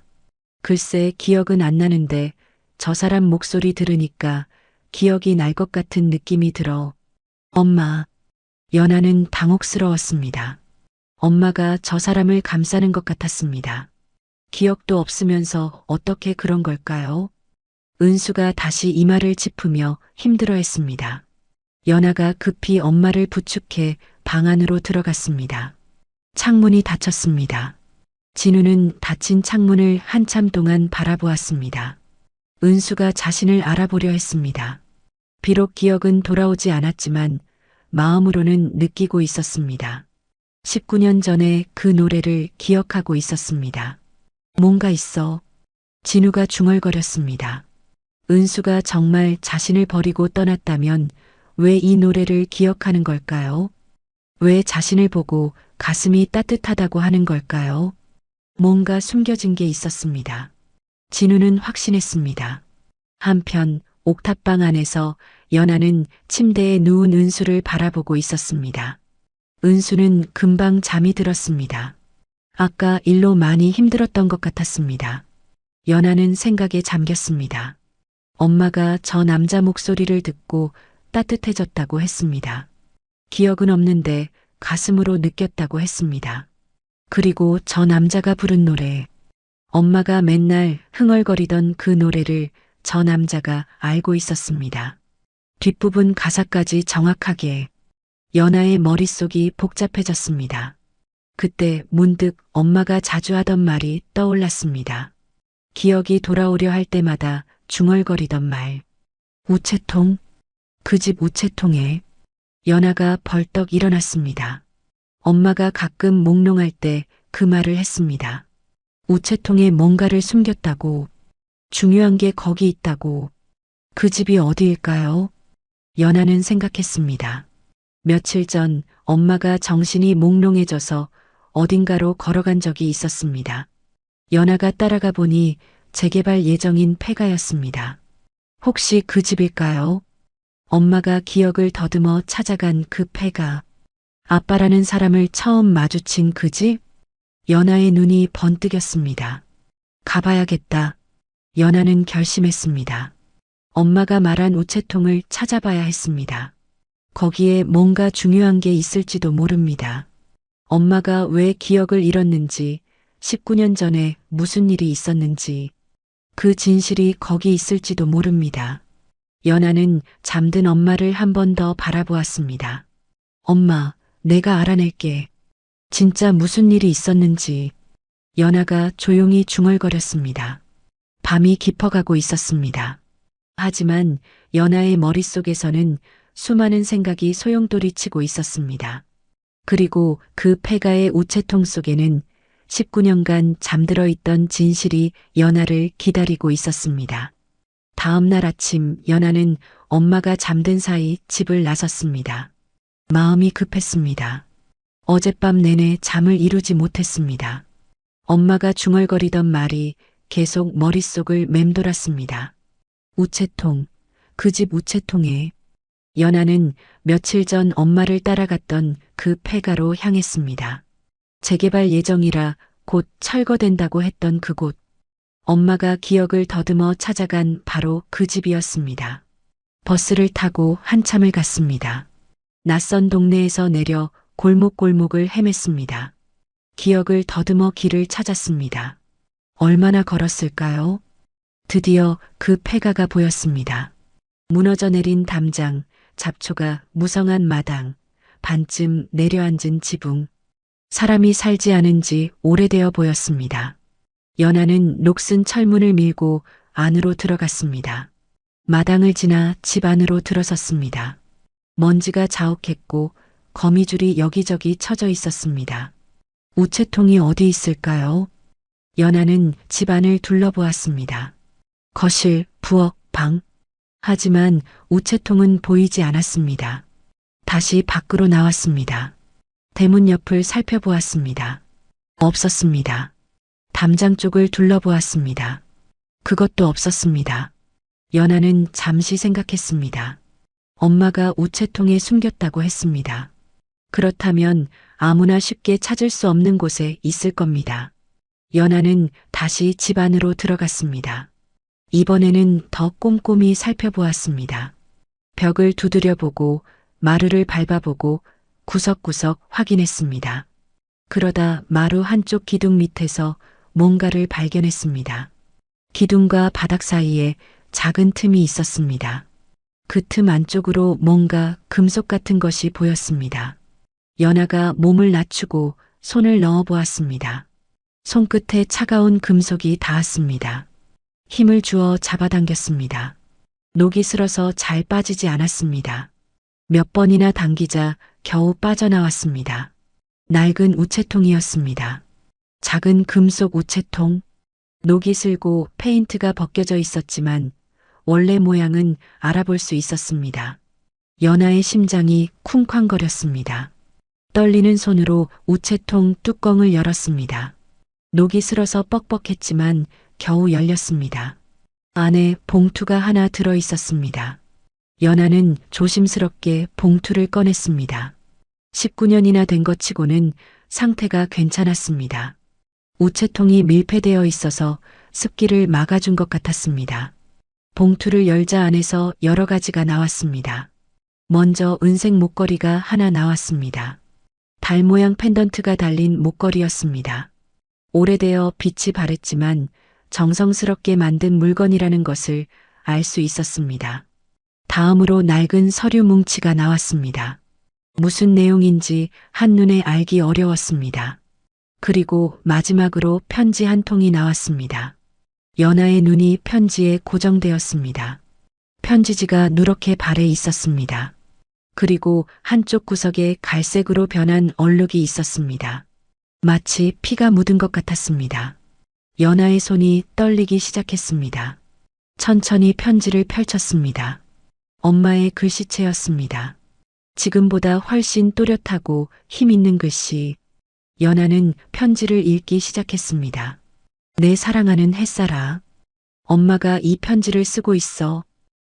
글쎄 기억은 안 나는데 저 사람 목소리 들으니까 기억이 날 것 같은 느낌이 들어. 엄마. 연아는 당혹스러웠습니다. 엄마가 저 사람을 감싸는 것 같았습니다. 기억도 없으면서 어떻게 그런 걸까요? 은수가 다시 이마를 짚으며 힘들어했습니다. 연아가 급히 엄마를 부축해 방 안으로 들어갔습니다. 창문이 닫혔습니다. 진우는 닫힌 창문을 한참 동안 바라보았습니다. 은수가 자신을 알아보려 했습니다. 비록 기억은 돌아오지 않았지만 마음으로는 느끼고 있었습니다. 19년 전에 그 노래를 기억하고 있었습니다. 뭔가 있어. 진우가 중얼거렸습니다. 은수가 정말 자신을 버리고 떠났다면 왜 이 노래를 기억하는 걸까요? 왜 자신을 보고 가슴이 따뜻하다고 하는 걸까요? 뭔가 숨겨진 게 있었습니다. 진우는 확신했습니다. 한편 옥탑방 안에서 연아는 침대에 누운 은수를 바라보고 있었습니다. 은수는 금방 잠이 들었습니다. 아까 일로 많이 힘들었던 것 같았습니다. 연아는 생각에 잠겼습니다. 엄마가 저 남자 목소리를 듣고 따뜻해졌다고 했습니다. 기억은 없는데 가슴으로 느꼈다고 했습니다. 그리고 저 남자가 부른 노래. 엄마가 맨날 흥얼거리던 그 노래를 저 남자가 알고 있었습니다. 뒷부분 가사까지 정확하게. 연아의 머릿속이 복잡해졌습니다. 그때 문득 엄마가 자주 하던 말이 떠올랐습니다. 기억이 돌아오려 할 때마다 중얼거리던 말. 우체통? 그 집 우체통에. 연아가 벌떡 일어났습니다. 엄마가 가끔 몽롱할 때 그 말을 했습니다. 우체통에 뭔가를 숨겼다고. 중요한 게 거기 있다고. 그 집이 어디일까요? 연아는 생각했습니다. 며칠 전 엄마가 정신이 몽롱해져서 어딘가로 걸어간 적이 있었습니다. 연아가 따라가 보니 재개발 예정인 폐가였습니다. 혹시 그 집일까요? 엄마가 기억을 더듬어 찾아간 그 폐가. 아빠라는 사람을 처음 마주친 그 집? 연아의 눈이 번뜩였습니다. 가봐야겠다. 연아는 결심했습니다. 엄마가 말한 우체통을 찾아봐야 했습니다. 거기에 뭔가 중요한 게 있을지도 모릅니다. 엄마가 왜 기억을 잃었는지, 19년 전에 무슨 일이 있었는지, 그 진실이 거기 있을지도 모릅니다. 연아는 잠든 엄마를 한 번 더 바라보았습니다. 엄마, 내가 알아낼게. 진짜 무슨 일이 있었는지. 연아가 조용히 중얼거렸습니다. 밤이 깊어가고 있었습니다. 하지만 연아의 머릿속에서는 수많은 생각이 소용돌이치고 있었습니다. 그리고 그 폐가의 우체통 속에는 19년간 잠들어 있던 진실이 연아를 기다리고 있었습니다. 다음 날 아침 연아는 엄마가 잠든 사이 집을 나섰습니다. 마음이 급했습니다. 어젯밤 내내 잠을 이루지 못했습니다. 엄마가 중얼거리던 말이 계속 머릿속을 맴돌았습니다. 우체통, 그 집 우체통에. 연아는 며칠 전 엄마를 따라갔던 그 폐가로 향했습니다. 재개발 예정이라 곧 철거된다고 했던 그곳. 엄마가 기억을 더듬어 찾아간 바로 그 집이었습니다. 버스를 타고 한참을 갔습니다. 낯선 동네에서 내려 골목골목을 헤맸습니다. 기억을 더듬어 길을 찾았습니다. 얼마나 걸었을까요? 드디어 그 폐가가 보였습니다. 무너져 내린 담장, 잡초가 무성한 마당, 반쯤 내려앉은 지붕. 사람이 살지 않은 지 오래되어 보였습니다. 연아는 녹슨 철문을 밀고 안으로 들어갔습니다. 마당을 지나 집 안으로 들어섰습니다. 먼지가 자욱했고 거미줄이 여기저기 쳐져 있었습니다. 우체통이 어디 있을까요? 연아는 집 안을 둘러보았습니다. 거실, 부엌, 방. 하지만 우체통은 보이지 않았습니다. 다시 밖으로 나왔습니다. 대문 옆을 살펴보았습니다. 없었습니다. 담장 쪽을 둘러보았습니다. 그것도 없었습니다. 연아는 잠시 생각했습니다. 엄마가 우체통에 숨겼다고 했습니다. 그렇다면 아무나 쉽게 찾을 수 없는 곳에 있을 겁니다. 연아는 다시 집 안으로 들어갔습니다. 이번에는 더 꼼꼼히 살펴보았습니다. 벽을 두드려보고 마루를 밟아보고 구석구석 확인했습니다. 그러다 마루 한쪽 기둥 밑에서 뭔가를 발견했습니다. 기둥과 바닥 사이에 작은 틈이 있었습니다. 그 틈 안쪽으로 뭔가 금속 같은 것이 보였습니다. 연아가 몸을 낮추고 손을 넣어 보았습니다. 손끝에 차가운 금속이 닿았습니다. 힘을 주어 잡아당겼습니다. 녹이 슬어서 잘 빠지지 않았습니다. 몇 번이나 당기자 겨우 빠져나왔습니다. 낡은 우체통이었습니다. 작은 금속 우체통. 녹이 슬고 페인트가 벗겨져 있었지만 원래 모양은 알아볼 수 있었습니다. 연아의 심장이 쿵쾅거렸습니다. 떨리는 손으로 우체통 뚜껑을 열었습니다. 녹이 슬어서 뻑뻑했지만 겨우 열렸습니다. 안에 봉투가 하나 들어 있었습니다. 연아는 조심스럽게 봉투를 꺼냈습니다. 19년이나 된 것 치고는 상태가 괜찮았습니다. 우체통이 밀폐되어 있어서 습기를 막아준 것 같았습니다. 봉투를 열자 안에서 여러 가지가 나왔습니다. 먼저 은색 목걸이가 하나 나왔습니다. 달 모양 펜던트가 달린 목걸이였습니다. 오래되어 빛이 바랬지만 정성스럽게 만든 물건이라는 것을 알 수 있었습니다. 다음으로 낡은 서류 뭉치가 나왔습니다. 무슨 내용인지 한눈에 알기 어려웠습니다. 그리고 마지막으로 편지 한 통이 나왔습니다. 연아의 눈이 편지에 고정되었습니다. 편지지가 누렇게 발해 있었습니다. 그리고 한쪽 구석에 갈색으로 변한 얼룩이 있었습니다. 마치 피가 묻은 것 같았습니다. 연아의 손이 떨리기 시작했습니다. 천천히 편지를 펼쳤습니다. 엄마의 글씨체였습니다. 지금보다 훨씬 또렷하고 힘있는 글씨. 연아는 편지를 읽기 시작했습니다. 내 사랑하는 햇살아. 엄마가 이 편지를 쓰고 있어.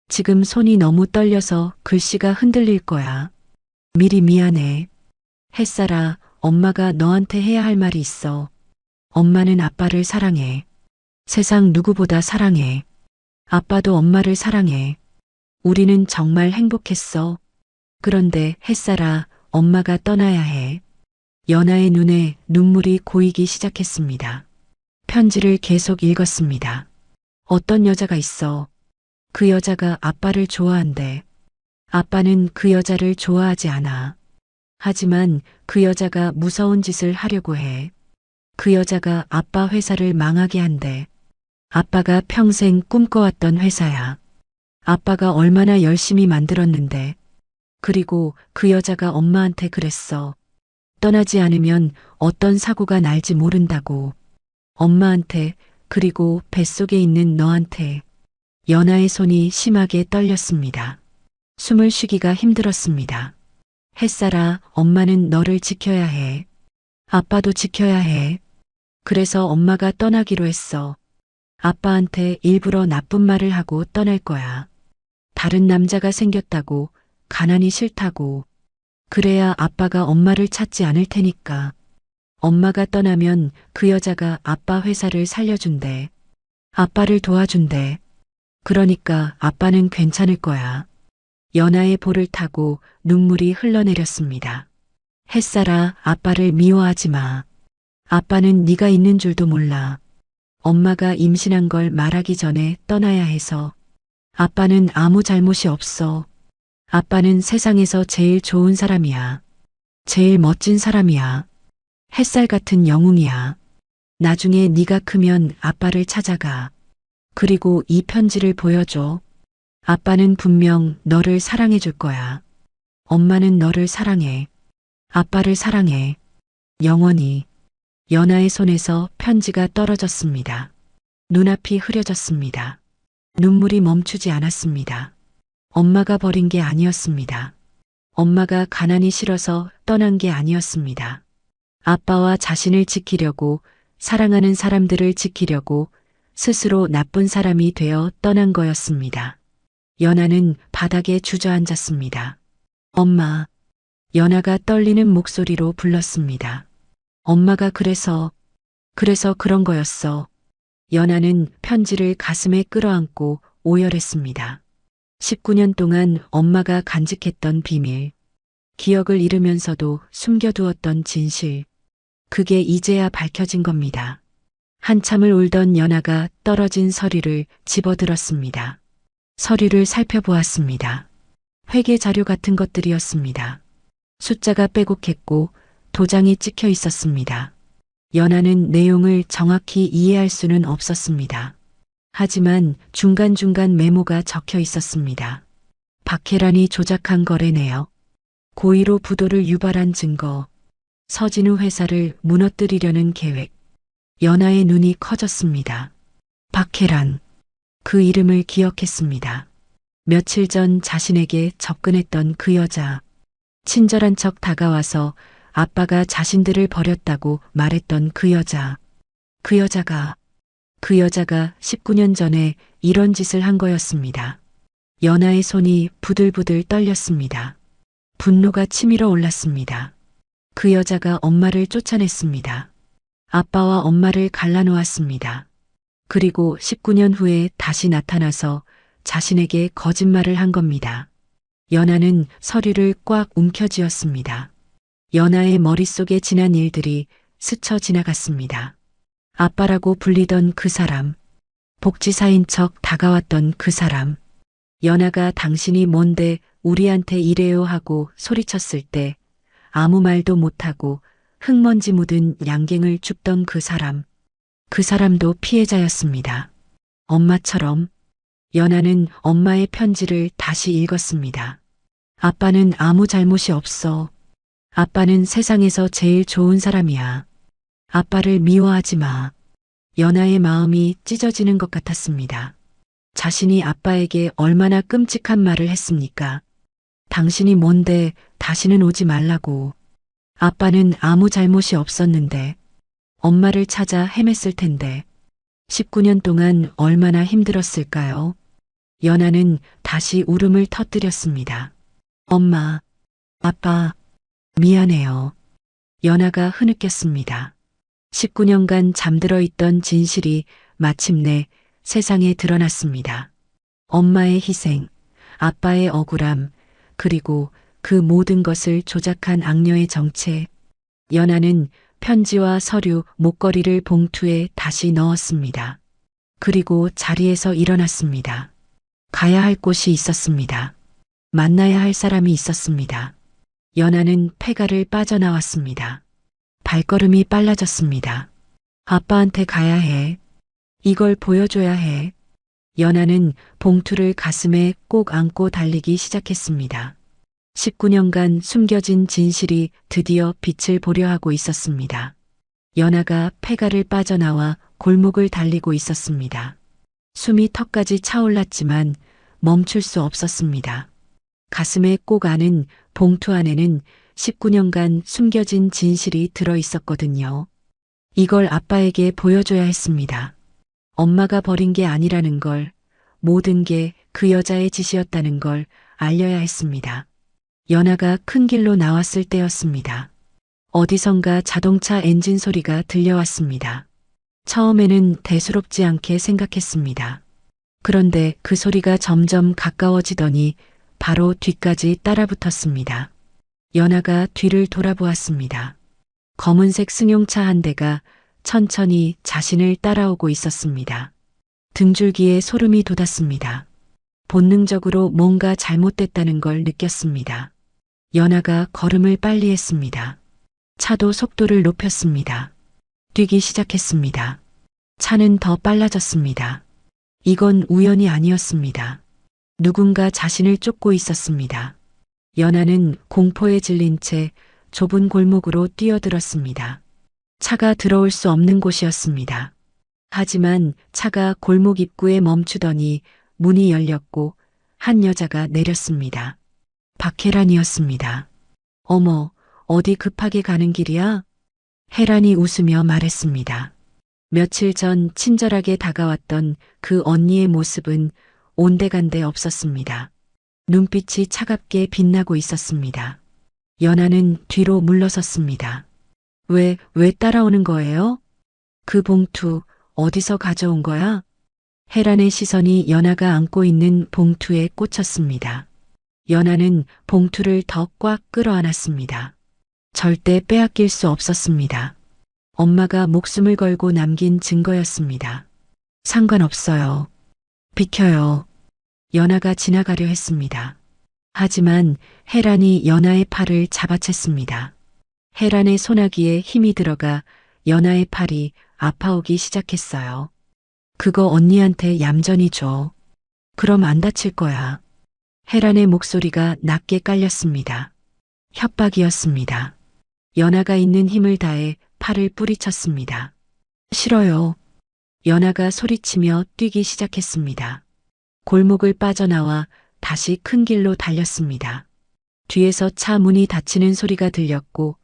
지금 손이 너무 떨려서 글씨가 흔들릴 거야. 미리 미안해. 햇살아, 엄마가 너한테 해야 할 말이 있어. 엄마는 아빠를 사랑해. 세상 누구보다 사랑해. 아빠도 엄마를 사랑해. 우리는 정말 행복했어. 그런데 햇살아, 엄마가 떠나야 해. 연아의 눈에 눈물이 고이기 시작했습니다. 편지를 계속 읽었습니다. 어떤 여자가 있어. 그 여자가 아빠를 좋아한대. 아빠는 그 여자를 좋아하지 않아. 하지만 그 여자가 무서운 짓을 하려고 해. 그 여자가 아빠 회사를 망하게 한대. 아빠가 평생 꿈꿔왔던 회사야. 아빠가 얼마나 열심히 만들었는데. 그리고 그 여자가 엄마한테 그랬어. 떠나지 않으면 어떤 사고가 날지 모른다고. 엄마한테, 그리고 뱃속에 있는 너한테. 연아의 손이 심하게 떨렸습니다. 숨을 쉬기가 힘들었습니다. 햇살아, 엄마는 너를 지켜야 해. 아빠도 지켜야 해. 그래서 엄마가 떠나기로 했어. 아빠한테 일부러 나쁜 말을 하고 떠날 거야. 다른 남자가 생겼다고, 가난이 싫다고. 그래야 아빠가 엄마를 찾지 않을 테니까. 엄마가 떠나면 그 여자가 아빠 회사를 살려준대. 아빠를 도와준대. 그러니까 아빠는 괜찮을 거야. 연아의 볼을 타고 눈물이 흘러내렸습니다. 햇살아, 아빠를 미워하지 마. 아빠는 네가 있는 줄도 몰라. 엄마가 임신한 걸 말하기 전에 떠나야 해서. 아빠는 아무 잘못이 없어. 아빠는 세상에서 제일 좋은 사람이야. 제일 멋진 사람이야. 햇살 같은 영웅이야. 나중에 네가 크면 아빠를 찾아가. 그리고 이 편지를 보여줘. 아빠는 분명 너를 사랑해 줄 거야. 엄마는 너를 사랑해. 아빠를 사랑해. 영원히. 연아의 손에서 편지가 떨어졌습니다. 눈앞이 흐려졌습니다. 눈물이 멈추지 않았습니다. 엄마가 버린 게 아니었습니다. 엄마가 가난이 싫어서 떠난 게 아니었습니다. 아빠와 자신을 지키려고, 사랑하는 사람들을 지키려고 스스로 나쁜 사람이 되어 떠난 거였습니다. 연아는 바닥에 주저앉았습니다. 엄마. 연아가 떨리는 목소리로 불렀습니다. 엄마가 그래서 그런 거였어. 연아는 편지를 가슴에 끌어안고 오열했습니다. 19년 동안 엄마가 간직했던 비밀, 기억을 잃으면서도 숨겨두었던 진실, 그게 이제야 밝혀진 겁니다. 한참을 울던 연아가 떨어진 서류를 집어들었습니다. 서류를 살펴보았습니다. 회계 자료 같은 것들이었습니다. 숫자가 빼곡했고 도장이 찍혀 있었습니다. 연아는 내용을 정확히 이해할 수는 없었습니다. 하지만 중간중간 메모가 적혀 있었습니다. 박혜란이 조작한 거래 내역, 고의로 부도를 유발한 증거, 서진우 회사를 무너뜨리려는 계획. 연아의 눈이 커졌습니다. 박혜란. 그 이름을 기억했습니다. 며칠 전 자신에게 접근했던 그 여자. 친절한 척 다가와서 아빠가 자신들을 버렸다고 말했던 그 여자. 그 여자가 19년 전에 이런 짓을 한 거였습니다. 연아의 손이 부들부들 떨렸습니다. 분노가 치밀어 올랐습니다. 그 여자가 엄마를 쫓아냈습니다. 아빠와 엄마를 갈라놓았습니다. 그리고 19년 후에 다시 나타나서 자신에게 거짓말을 한 겁니다. 연아는 서류를 꽉 움켜쥐었습니다. 연아의 머릿속에 지난 일들이 스쳐 지나갔습니다. 아빠라고 불리던 그 사람, 복지사인 척 다가왔던 그 사람, 연아가 당신이 뭔데 우리한테 이래요 하고 소리쳤을 때 아무 말도 못하고 흙먼지 묻은 양갱을 줍던 그 사람, 그 사람도 피해자였습니다. 엄마처럼. 연아는 엄마의 편지를 다시 읽었습니다. 아빠는 아무 잘못이 없어. 아빠는 세상에서 제일 좋은 사람이야. 아빠를 미워하지 마. 연아의 마음이 찢어지는 것 같았습니다. 자신이 아빠에게 얼마나 끔찍한 말을 했습니까? 당신이 뭔데 다시는 오지 말라고. 아빠는 아무 잘못이 없었는데. 엄마를 찾아 헤맸을 텐데. 19년 동안 얼마나 힘들었을까요? 연아는 다시 울음을 터뜨렸습니다. 엄마, 아빠, 미안해요. 연아가 흐느꼈습니다. 19년간 잠들어 있던 진실이 마침내 세상에 드러났습니다. 엄마의 희생, 아빠의 억울함, 그리고 그 모든 것을 조작한 악녀의 정체. 연아는 편지와 서류, 목걸이를 봉투에 다시 넣었습니다. 그리고 자리에서 일어났습니다. 가야 할 곳이 있었습니다. 만나야 할 사람이 있었습니다. 연아는 폐가를 빠져나왔습니다. 발걸음이 빨라졌습니다. 아빠한테 가야 해. 이걸 보여줘야 해. 연아는 봉투를 가슴에 꼭 안고 달리기 시작했습니다. 19년간 숨겨진 진실이 드디어 빛을 보려 하고 있었습니다. 연아가 폐가를 빠져나와 골목을 달리고 있었습니다. 숨이 턱까지 차올랐지만 멈출 수 없었습니다. 가슴에 꼭 안은 봉투 안에는 19년간 숨겨진 진실이 들어 있었거든요. 이걸 아빠에게 보여줘야 했습니다. 엄마가 버린 게 아니라는 걸, 모든 게 그 여자의 짓이었다는 걸 알려야 했습니다. 연아가 큰 길로 나왔을 때였습니다. 어디선가 자동차 엔진 소리가 들려왔습니다. 처음에는 대수롭지 않게 생각했습니다. 그런데 그 소리가 점점 가까워지더니 바로 뒤까지 따라붙었습니다. 연아가 뒤를 돌아보았습니다. 검은색 승용차 한 대가 천천히 자신을 따라오고 있었습니다. 등줄기에 소름이 돋았습니다. 본능적으로 뭔가 잘못됐다는 걸 느꼈습니다. 연아가 걸음을 빨리 했습니다. 차도 속도를 높였습니다. 뛰기 시작했습니다. 차는 더 빨라졌습니다. 이건 우연이 아니었습니다. 누군가 자신을 쫓고 있었습니다. 연아는 공포에 질린 채 좁은 골목으로 뛰어들었습니다. 차가 들어올 수 없는 곳이었습니다. 하지만 차가 골목 입구에 멈추더니 문이 열렸고 한 여자가 내렸습니다. 박혜란이었습니다. 어머, 어디 급하게 가는 길이야? 혜란이 웃으며 말했습니다. 며칠 전 친절하게 다가왔던 그 언니의 모습은 온데간데 없었습니다. 눈빛이 차갑게 빛나고 있었습니다. 연아는 뒤로 물러섰습니다. 왜 따라오는 거예요? 그 봉투 어디서 가져온 거야? 혜란의 시선이 연아가 안고 있는 봉투에 꽂혔습니다. 연아는 봉투를 더 꽉 끌어안았습니다. 절대 빼앗길 수 없었습니다. 엄마가 목숨을 걸고 남긴 증거였습니다. 상관없어요. 비켜요. 연아가 지나가려 했습니다. 하지만 혜란이 연아의 팔을 잡아챘습니다. 혜란의 소나기에 힘이 들어가 연아의 팔이 아파오기 시작했어요. 그거 언니한테 얌전히 줘. 그럼 안 다칠 거야. 혜란의 목소리가 낮게 깔렸습니다. 협박이었습니다. 연아가 있는 힘을 다해 팔을 뿌리쳤습니다. 싫어요. 연아가 소리치며 뛰기 시작했습니다. 골목을 빠져나와 다시 큰 길로 달렸습니다. 뒤에서 차 문이 닫히는 소리가 들렸고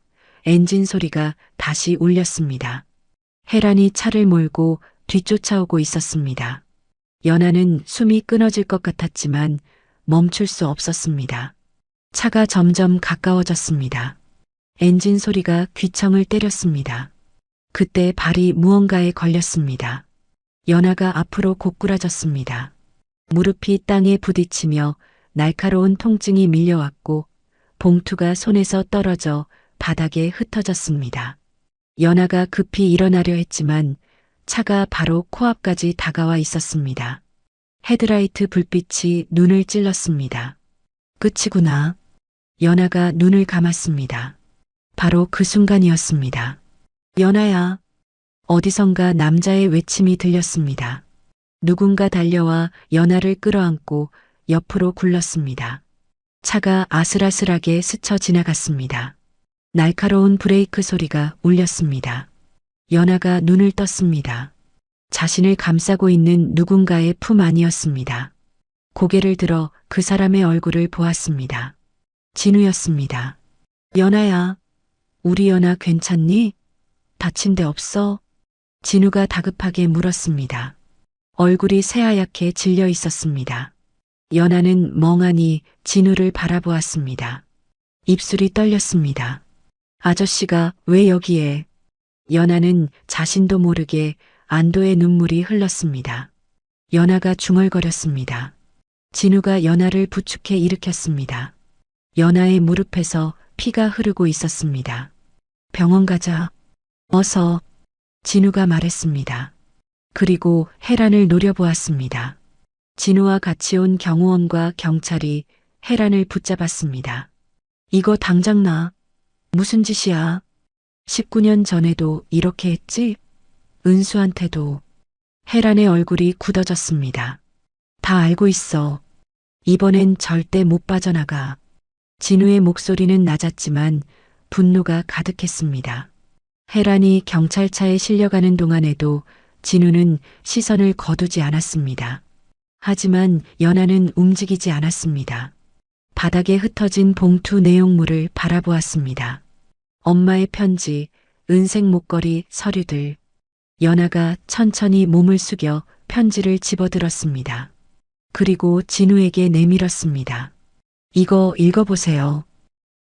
엔진 소리가 다시 울렸습니다. 혜란이 차를 몰고 뒤쫓아오고 있었습니다. 연아는 숨이 끊어질 것 같았지만 멈출 수 없었습니다. 차가 점점 가까워졌습니다. 엔진 소리가 귀청을 때렸습니다. 그때 발이 무언가에 걸렸습니다. 연아가 앞으로 고꾸라졌습니다. 무릎이 땅에 부딪히며 날카로운 통증이 밀려왔고 봉투가 손에서 떨어져 바닥에 흩어졌습니다. 연아가 급히 일어나려 했지만 차가 바로 코앞까지 다가와 있었습니다. 헤드라이트 불빛이 눈을 찔렀습니다. 끝이구나. 연아가 눈을 감았습니다. 바로 그 순간이었습니다. 연아야. 어디선가 남자의 외침이 들렸습니다. 누군가 달려와 연아를 끌어안고 옆으로 굴렀습니다. 차가 아슬아슬하게 스쳐 지나갔습니다. 날카로운 브레이크 소리가 울렸습니다. 연아가 눈을 떴습니다. 자신을 감싸고 있는 누군가의 품 안이었습니다. 고개를 들어 그 사람의 얼굴을 보았습니다. 진우였습니다. 연아야, 우리 연아 괜찮니? 다친 데 없어? 진우가 다급하게 물었습니다. 얼굴이 새하얗게 질려 있었습니다. 연아는 멍하니 진우를 바라보았습니다. 입술이 떨렸습니다. 아저씨가 왜 여기에? 연아는 자신도 모르게 안도의 눈물이 흘렀습니다. 연아가 중얼거렸습니다. 진우가 연아를 부축해 일으켰습니다. 연아의 무릎에서 피가 흐르고 있었습니다. 병원 가자. 어서. 진우가 말했습니다. 그리고 혜란을 노려보았습니다. 진우와 같이 온 경호원과 경찰이 혜란을 붙잡았습니다. 이거 당장 놔. 무슨 짓이야? 19년 전에도 이렇게 했지? 은수한테도. 혜란의 얼굴이 굳어졌습니다. 다 알고 있어. 이번엔 절대 못 빠져나가. 진우의 목소리는 낮았지만 분노가 가득했습니다. 혜란이 경찰차에 실려가는 동안에도 진우는 시선을 거두지 않았습니다. 하지만 연아는 움직이지 않았습니다. 바닥에 흩어진 봉투 내용물을 바라보았습니다. 엄마의 편지, 은색 목걸이, 서류들. 연아가 천천히 몸을 숙여 편지를 집어들었습니다. 그리고 진우에게 내밀었습니다. 이거 읽어보세요.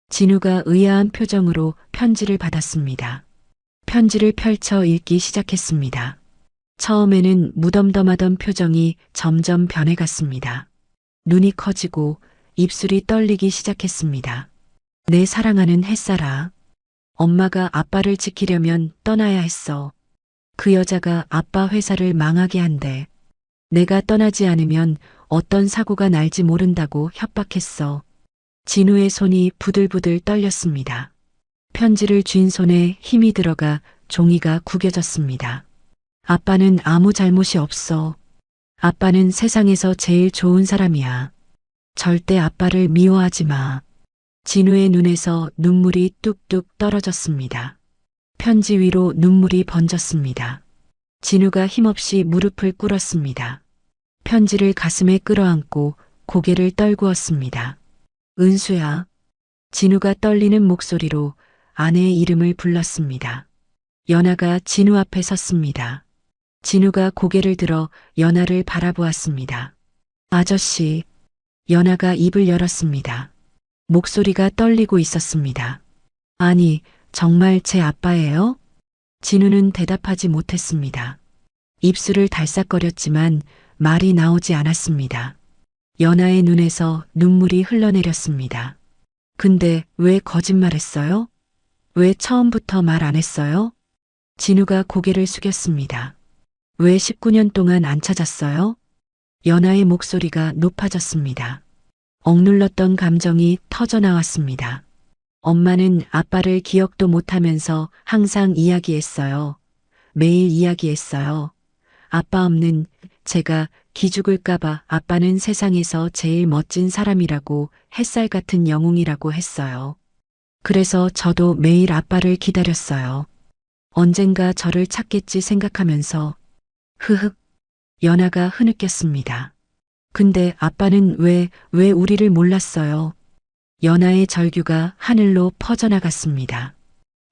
진우가 의아한 표정으로 편지를 받았습니다. 편지를 펼쳐 읽기 시작했습니다. 처음에는 무덤덤하던 표정이 점점 변해갔습니다. 눈이 커지고 입술이 떨리기 시작했습니다. 내 사랑하는 햇살아. 엄마가 아빠를 지키려면 떠나야 했어. 그 여자가 아빠 회사를 망하게 한대. 내가 떠나지 않으면 어떤 사고가 날지 모른다고 협박했어. 진우의 손이 부들부들 떨렸습니다. 편지를 쥔 손에 힘이 들어가 종이가 구겨졌습니다. 아빠는 아무 잘못이 없어. 아빠는 세상에서 제일 좋은 사람이야. 절대 아빠를 미워하지 마. 진우의 눈에서 눈물이 뚝뚝 떨어졌습니다. 편지 위로 눈물이 번졌습니다. 진우가 힘없이 무릎을 꿇었습니다. 편지를 가슴에 끌어안고 고개를 떨구었습니다. 은수야. 진우가 떨리는 목소리로 아내의 이름을 불렀습니다. 연아가 진우 앞에 섰습니다. 진우가 고개를 들어 연아를 바라보았습니다. 아저씨. 연아가 입을 열었습니다. 목소리가 떨리고 있었습니다. 아니, 정말 제 아빠예요? 진우는 대답하지 못했습니다. 입술을 달싹거렸지만 말이 나오지 않았습니다. 연아의 눈에서 눈물이 흘러내렸습니다. 근데 왜 거짓말했어요? 왜 처음부터 말 안 했어요? 진우가 고개를 숙였습니다. 왜 19년 동안 안 찾았어요? 연아의 목소리가 높아졌습니다. 억눌렀던 감정이 터져나왔습니다. 엄마는 아빠를 기억도 못하면서 항상 이야기했어요. 매일 이야기했어요. 아빠 없는 제가 기죽을까봐 아빠는 세상에서 제일 멋진 사람이라고 햇살 같은 영웅이라고 했어요. 그래서 저도 매일 아빠를 기다렸어요. 언젠가 저를 찾겠지 생각하면서 흐흑. 연아가 흐느꼈습니다. 근데 아빠는 왜 우리를 몰랐어요? 연아의 절규가 하늘로 퍼져나갔습니다.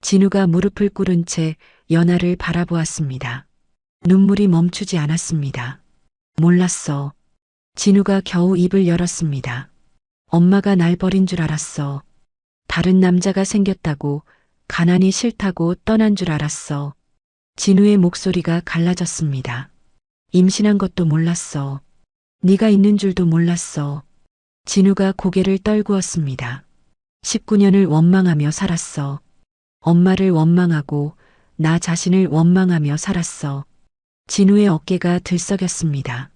진우가 무릎을 꿇은 채 연아를 바라보았습니다. 눈물이 멈추지 않았습니다. 몰랐어. 진우가 겨우 입을 열었습니다. 엄마가 날 버린 줄 알았어. 다른 남자가 생겼다고, 가난이 싫다고 떠난 줄 알았어. 진우의 목소리가 갈라졌습니다. 임신한 것도 몰랐어. 네가 있는 줄도 몰랐어. 진우가 고개를 떨구었습니다. 19년을 원망하며 살았어. 엄마를 원망하고 나 자신을 원망하며 살았어. 진우의 어깨가 들썩였습니다.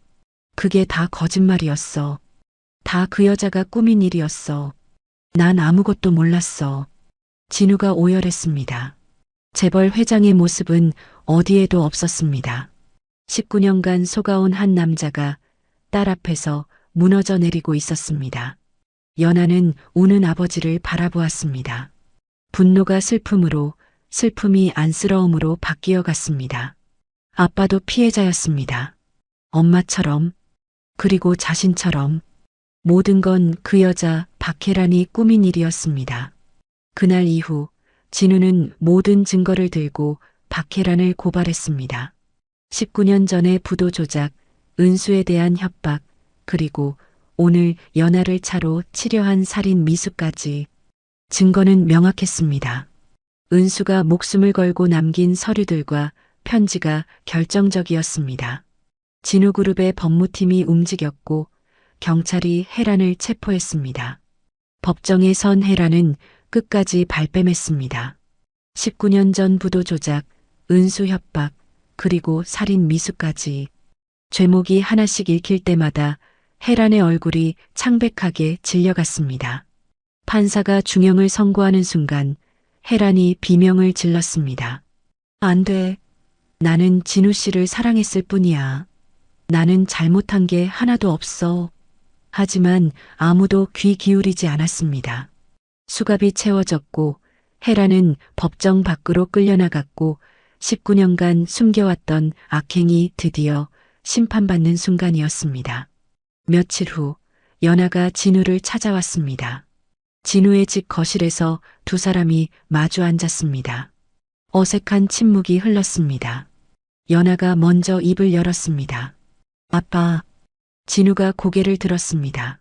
그게 다 거짓말이었어. 다 그 여자가 꾸민 일이었어. 난 아무것도 몰랐어. 진우가 오열했습니다. 재벌 회장의 모습은 어디에도 없었습니다. 19년간 속아온 한 남자가 딸 앞에서 무너져 내리고 있었습니다. 연아는 우는 아버지를 바라보았습니다. 분노가 슬픔으로, 슬픔이 안쓰러움으로 바뀌어 갔습니다. 아빠도 피해자였습니다. 엄마처럼, 그리고 자신처럼. 모든 건 그 여자 박혜란이 꾸민 일이었습니다. 그날 이후 진우는 모든 증거를 들고 박혜란을 고발했습니다. 19년 전의 부도 조작, 은수에 대한 협박, 그리고 오늘 연아를 차로 치려한 살인 미수까지. 증거는 명확했습니다. 은수가 목숨을 걸고 남긴 서류들과 편지가 결정적이었습니다. 진우그룹의 법무팀이 움직였고 경찰이 혜란을 체포했습니다. 법정에 선 혜란은 끝까지 발뺌했습니다. 19년 전 부도 조작, 은수 협박, 그리고 살인 미수까지. 죄목이 하나씩 읽힐 때마다 혜란의 얼굴이 창백하게 질려갔습니다. 판사가 중형을 선고하는 순간 혜란이 비명을 질렀습니다. 안 돼. 나는 진우 씨를 사랑했을 뿐이야. 나는 잘못한 게 하나도 없어. 하지만 아무도 귀 기울이지 않았습니다. 수갑이 채워졌고 혜란은 법정 밖으로 끌려나갔고 19년간 숨겨왔던 악행이 드디어 심판받는 순간이었습니다. 며칠 후 연아가 진우를 찾아왔습니다. 진우의 집 거실에서 두 사람이 마주 앉았습니다. 어색한 침묵이 흘렀습니다. 연아가 먼저 입을 열었습니다. 아빠. 진우가 고개를 들었습니다.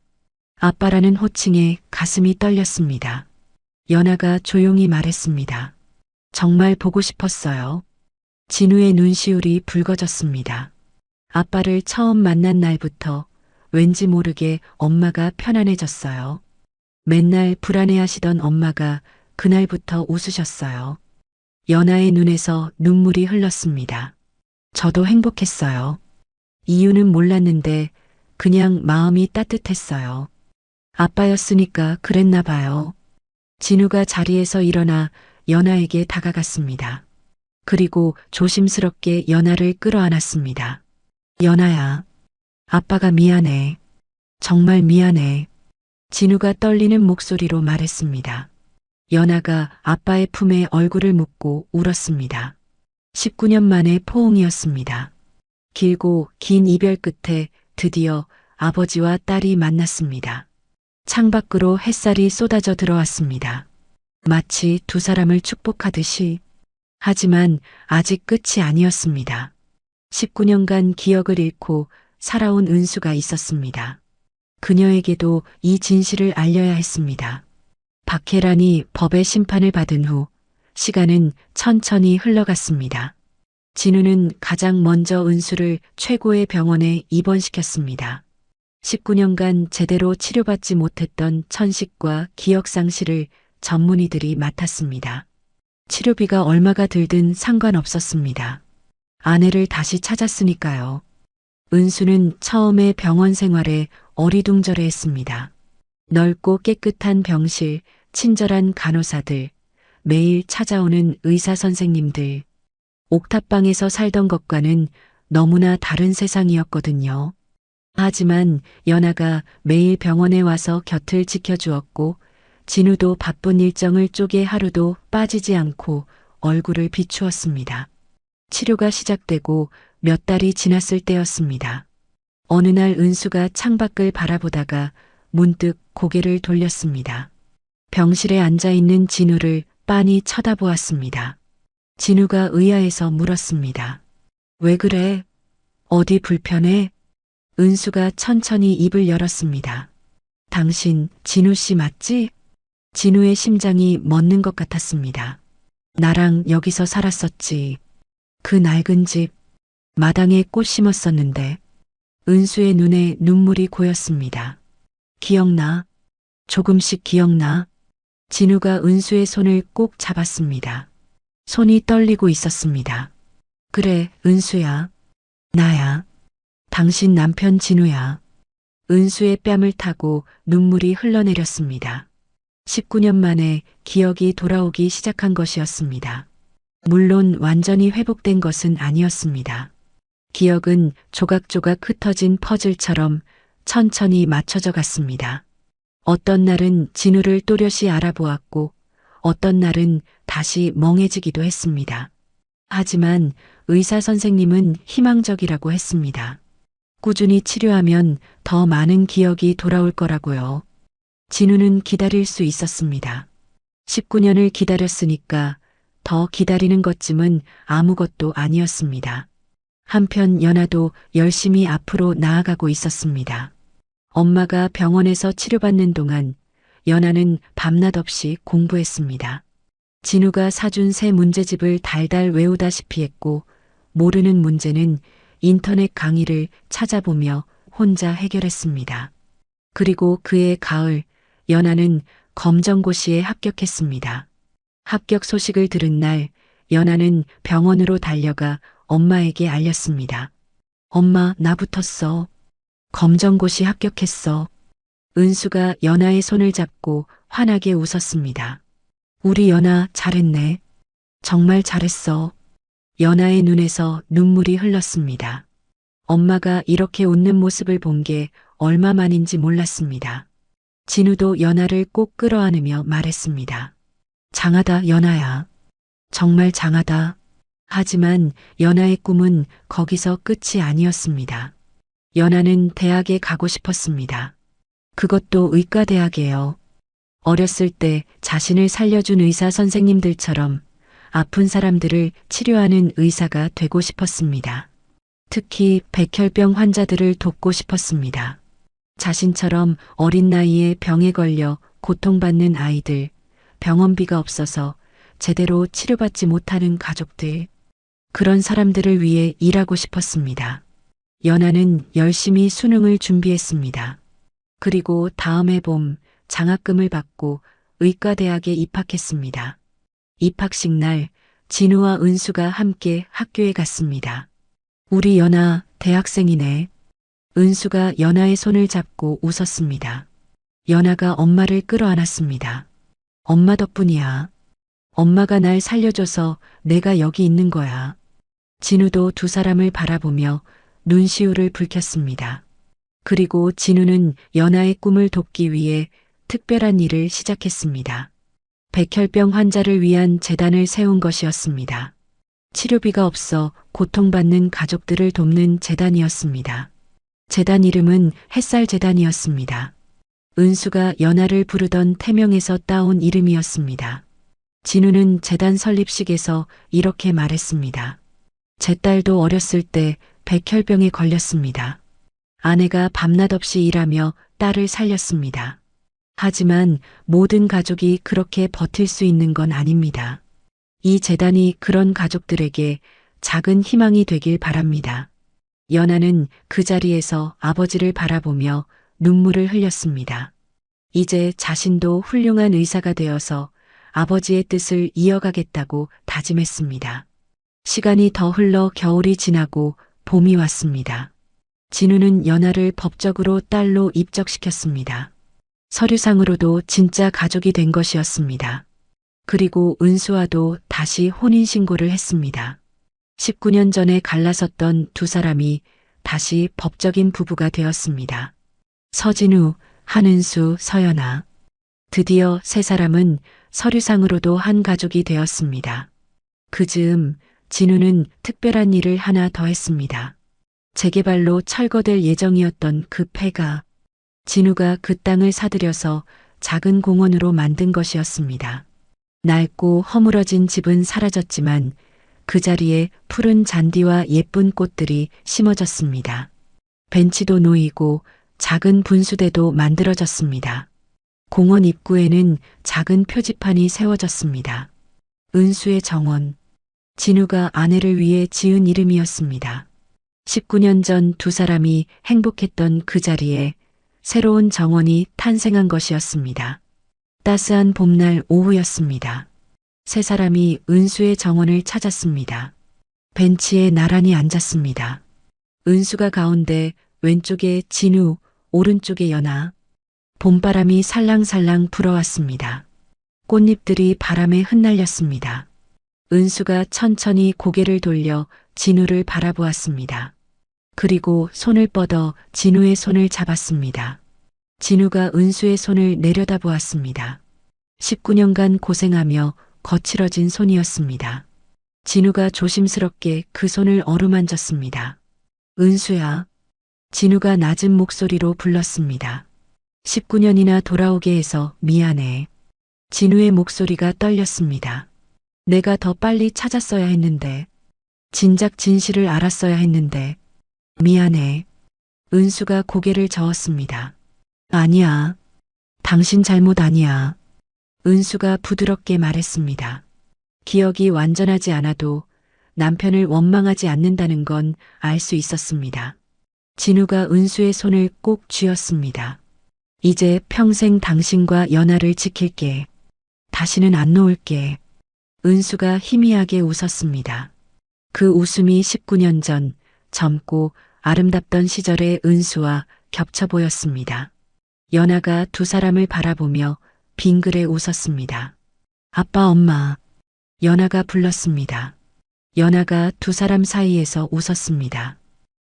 아빠라는 호칭에 가슴이 떨렸습니다. 연아가 조용히 말했습니다. 정말 보고 싶었어요. 진우의 눈시울이 붉어졌습니다. 아빠를 처음 만난 날부터 왠지 모르게 엄마가 편안해졌어요. 맨날 불안해하시던 엄마가 그날부터 웃으셨어요. 연아의 눈에서 눈물이 흘렀습니다. 저도 행복했어요. 이유는 몰랐는데 그냥 마음이 따뜻했어요. 아빠였으니까 그랬나 봐요. 진우가 자리에서 일어나 연아에게 다가갔습니다. 그리고 조심스럽게 연아를 끌어안았습니다. 연아야, 아빠가 미안해. 정말 미안해. 진우가 떨리는 목소리로 말했습니다. 연아가 아빠의 품에 얼굴을 묻고 울었습니다. 19년 만의 포옹이었습니다. 길고 긴 이별 끝에 드디어 아버지와 딸이 만났습니다. 창밖으로 햇살이 쏟아져 들어왔습니다. 마치 두 사람을 축복하듯이. 하지만 아직 끝이 아니었습니다. 19년간 기억을 잃고 살아온 은수가 있었습니다. 그녀에게도 이 진실을 알려야 했습니다. 박혜란이 법의 심판을 받은 후 시간은 천천히 흘러갔습니다. 진우는 가장 먼저 은수를 최고의 병원에 입원시켰습니다. 19년간 제대로 치료받지 못했던 천식과 기억상실을 전문의들이 맡았습니다. 치료비가 얼마가 들든 상관없었습니다. 아내를 다시 찾았으니까요. 은수는 처음에 병원 생활에 어리둥절해했습니다. 넓고 깨끗한 병실, 친절한 간호사들, 매일 찾아오는 의사 선생님들. 옥탑방에서 살던 것과는 너무나 다른 세상이었거든요. 하지만 연아가 매일 병원에 와서 곁을 지켜주었고 진우도 바쁜 일정을 쪼개 하루도 빠지지 않고 얼굴을 비추었습니다. 치료가 시작되고 몇 달이 지났을 때였습니다. 어느 날 은수가 창밖을 바라보다가 문득 고개를 돌렸습니다. 병실에 앉아있는 진우를 빤히 쳐다보았습니다. 진우가 의아해서 물었습니다. 왜 그래? 어디 불편해? 은수가 천천히 입을 열었습니다. 당신 진우 씨 맞지? 진우의 심장이 멎는 것 같았습니다. 나랑 여기서 살았었지. 그 낡은 집, 마당에 꽃 심었었는데. 은수의 눈에 눈물이 고였습니다. 기억나? 조금씩 기억나? 진우가 은수의 손을 꼭 잡았습니다. 손이 떨리고 있었습니다. 그래, 은수야. 나야. 당신 남편 진우야. 은수의 뺨을 타고 눈물이 흘러내렸습니다. 19년 만에 기억이 돌아오기 시작한 것이었습니다. 물론 완전히 회복된 것은 아니었습니다. 기억은 조각조각 흩어진 퍼즐처럼 천천히 맞춰져 갔습니다. 어떤 날은 진우를 또렷이 알아보았고 어떤 날은 다시 멍해지기도 했습니다. 하지만 의사 선생님은 희망적이라고 했습니다. 꾸준히 치료하면 더 많은 기억이 돌아올 거라고요. 진우는 기다릴 수 있었습니다. 19년을 기다렸으니까 더 기다리는 것쯤은 아무것도 아니었습니다. 한편 연아도 열심히 앞으로 나아가고 있었습니다. 엄마가 병원에서 치료받는 동안 연아는 밤낮 없이 공부했습니다. 진우가 사준 새 문제집을 달달 외우다시피 했고 모르는 문제는 인터넷 강의를 찾아보며 혼자 해결했습니다. 그리고 그해 가을 연아는 검정고시에 합격했습니다. 합격 소식을 들은 날 연아는 병원으로 달려가 엄마에게 알렸습니다. 엄마, 나 붙었어. 검정고시 합격했어. 은수가 연아의 손을 잡고 환하게 웃었습니다. 우리 연아 잘했네. 정말 잘했어. 연아의 눈에서 눈물이 흘렀습니다. 엄마가 이렇게 웃는 모습을 본 게 얼마만인지 몰랐습니다. 진우도 연아를 꼭 끌어안으며 말했습니다. 장하다, 연아야. 정말 장하다. 하지만 연아의 꿈은 거기서 끝이 아니었습니다. 연아는 대학에 가고 싶었습니다. 그것도 의과대학이에요. 어렸을 때 자신을 살려준 의사 선생님들처럼 아픈 사람들을 치료하는 의사가 되고 싶었습니다. 특히 백혈병 환자들을 돕고 싶었습니다. 자신처럼 어린 나이에 병에 걸려 고통받는 아이들, 병원비가 없어서 제대로 치료받지 못하는 가족들, 그런 사람들을 위해 일하고 싶었습니다. 연아는 열심히 수능을 준비했습니다. 그리고 다음해 봄 장학금을 받고 의과대학에 입학했습니다. 입학식 날 진우와 은수가 함께 학교에 갔습니다. 우리 연아 대학생이네. 은수가 연아의 손을 잡고 웃었습니다. 연아가 엄마를 끌어안았습니다. 엄마 덕분이야. 엄마가 날 살려줘서 내가 여기 있는 거야. 진우도 두 사람을 바라보며 눈시울을 붉혔습니다. 그리고 진우는 연아의 꿈을 돕기 위해 특별한 일을 시작했습니다. 백혈병 환자를 위한 재단을 세운 것이었습니다. 치료비가 없어 고통받는 가족들을 돕는 재단이었습니다. 재단 이름은 햇살재단이었습니다. 은수가 연아를 부르던 태명에서 따온 이름이었습니다. 진우는 재단 설립식에서 이렇게 말했습니다. 제 딸도 어렸을 때 백혈병에 걸렸습니다. 아내가 밤낮 없이 일하며 딸을 살렸습니다. 하지만 모든 가족이 그렇게 버틸 수 있는 건 아닙니다. 이 재단이 그런 가족들에게 작은 희망이 되길 바랍니다. 연아는 그 자리에서 아버지를 바라보며 눈물을 흘렸습니다. 이제 자신도 훌륭한 의사가 되어서 아버지의 뜻을 이어가겠다고 다짐했습니다. 시간이 더 흘러 겨울이 지나고 봄이 왔습니다. 진우는 연아를 법적으로 딸로 입적시켰습니다. 서류상으로도 진짜 가족이 된 것이었습니다. 그리고 은수와도 다시 혼인신고를 했습니다. 19년 전에 갈라섰던 두 사람이 다시 법적인 부부가 되었습니다. 서진우, 한은수, 서연아. 드디어 세 사람은 서류상으로도 한 가족이 되었습니다. 그 즈음 진우는 특별한 일을 하나 더 했습니다. 재개발로 철거될 예정이었던 그 폐가 진우가 그 땅을 사들여서 작은 공원으로 만든 것이었습니다. 낡고 허물어진 집은 사라졌지만 그 자리에 푸른 잔디와 예쁜 꽃들이 심어졌습니다. 벤치도 놓이고 작은 분수대도 만들어졌습니다. 공원 입구에는 작은 표지판이 세워졌습니다. 은수의 정원. 진우가 아내를 위해 지은 이름이었습니다. 19년 전 두 사람이 행복했던 그 자리에 새로운 정원이 탄생한 것이었습니다. 따스한 봄날 오후였습니다. 세 사람이 은수의 정원을 찾았습니다. 벤치에 나란히 앉았습니다. 은수가 가운데, 왼쪽에 진우, 오른쪽에 연아. 봄바람이 살랑살랑 불어왔습니다. 꽃잎들이 바람에 흩날렸습니다. 은수가 천천히 고개를 돌려 진우를 바라보았습니다. 그리고 손을 뻗어 진우의 손을 잡았습니다. 진우가 은수의 손을 내려다보았습니다. 19년간 고생하며 거칠어진 손이었습니다. 진우가 조심스럽게 그 손을 어루만졌습니다. 은수야. 진우가 낮은 목소리로 불렀습니다. 19년이나 돌아오게 해서 미안해. 진우의 목소리가 떨렸습니다. 내가 더 빨리 찾았어야 했는데, 진작 진실을 알았어야 했는데, 미안해. 은수가 고개를 저었습니다. 아니야. 당신 잘못 아니야. 은수가 부드럽게 말했습니다. 기억이 완전하지 않아도 남편을 원망하지 않는다는 건 알 수 있었습니다. 진우가 은수의 손을 꼭 쥐었습니다. 이제 평생 당신과 연아를 지킬게. 다시는 안 놓을게. 은수가 희미하게 웃었습니다. 그 웃음이 19년 전 젊고 아름답던 시절의 은수와 겹쳐 보였습니다. 연아가 두 사람을 바라보며 빙그레 웃었습니다. 아빠, 엄마. 연아가 불렀습니다. 연아가 두 사람 사이에서 웃었습니다.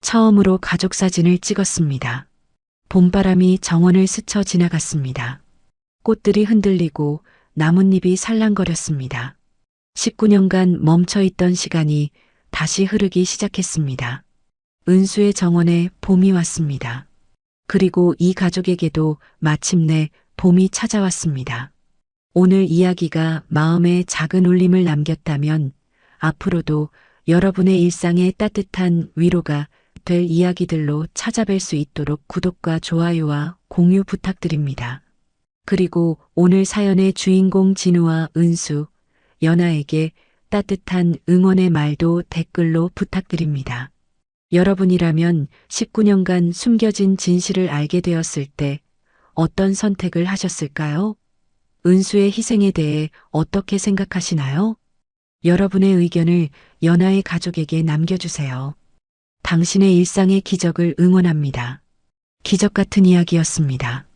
처음으로 가족 사진을 찍었습니다. 봄바람이 정원을 스쳐 지나갔습니다. 꽃들이 흔들리고 나뭇잎이 살랑거렸습니다. 19년간 멈춰있던 시간이 다시 흐르기 시작했습니다. 은수의 정원에 봄이 왔습니다. 그리고 이 가족에게도 마침내 봄이 찾아왔습니다. 오늘 이야기가 마음에 작은 울림을 남겼다면 앞으로도 여러분의 일상에 따뜻한 위로가 될 이야기들로 찾아뵐 수 있도록 구독과 좋아요와 공유 부탁드립니다. 그리고 오늘 사연의 주인공 진우와 은수, 연아에게 따뜻한 응원의 말도 댓글로 부탁드립니다. 여러분이라면 19년간 숨겨진 진실을 알게 되었을 때 어떤 선택을 하셨을까요? 은수의 희생에 대해 어떻게 생각하시나요? 여러분의 의견을 연아의 가족에게 남겨주세요. 당신의 일상의 기적을 응원합니다. 기적 같은 이야기였습니다.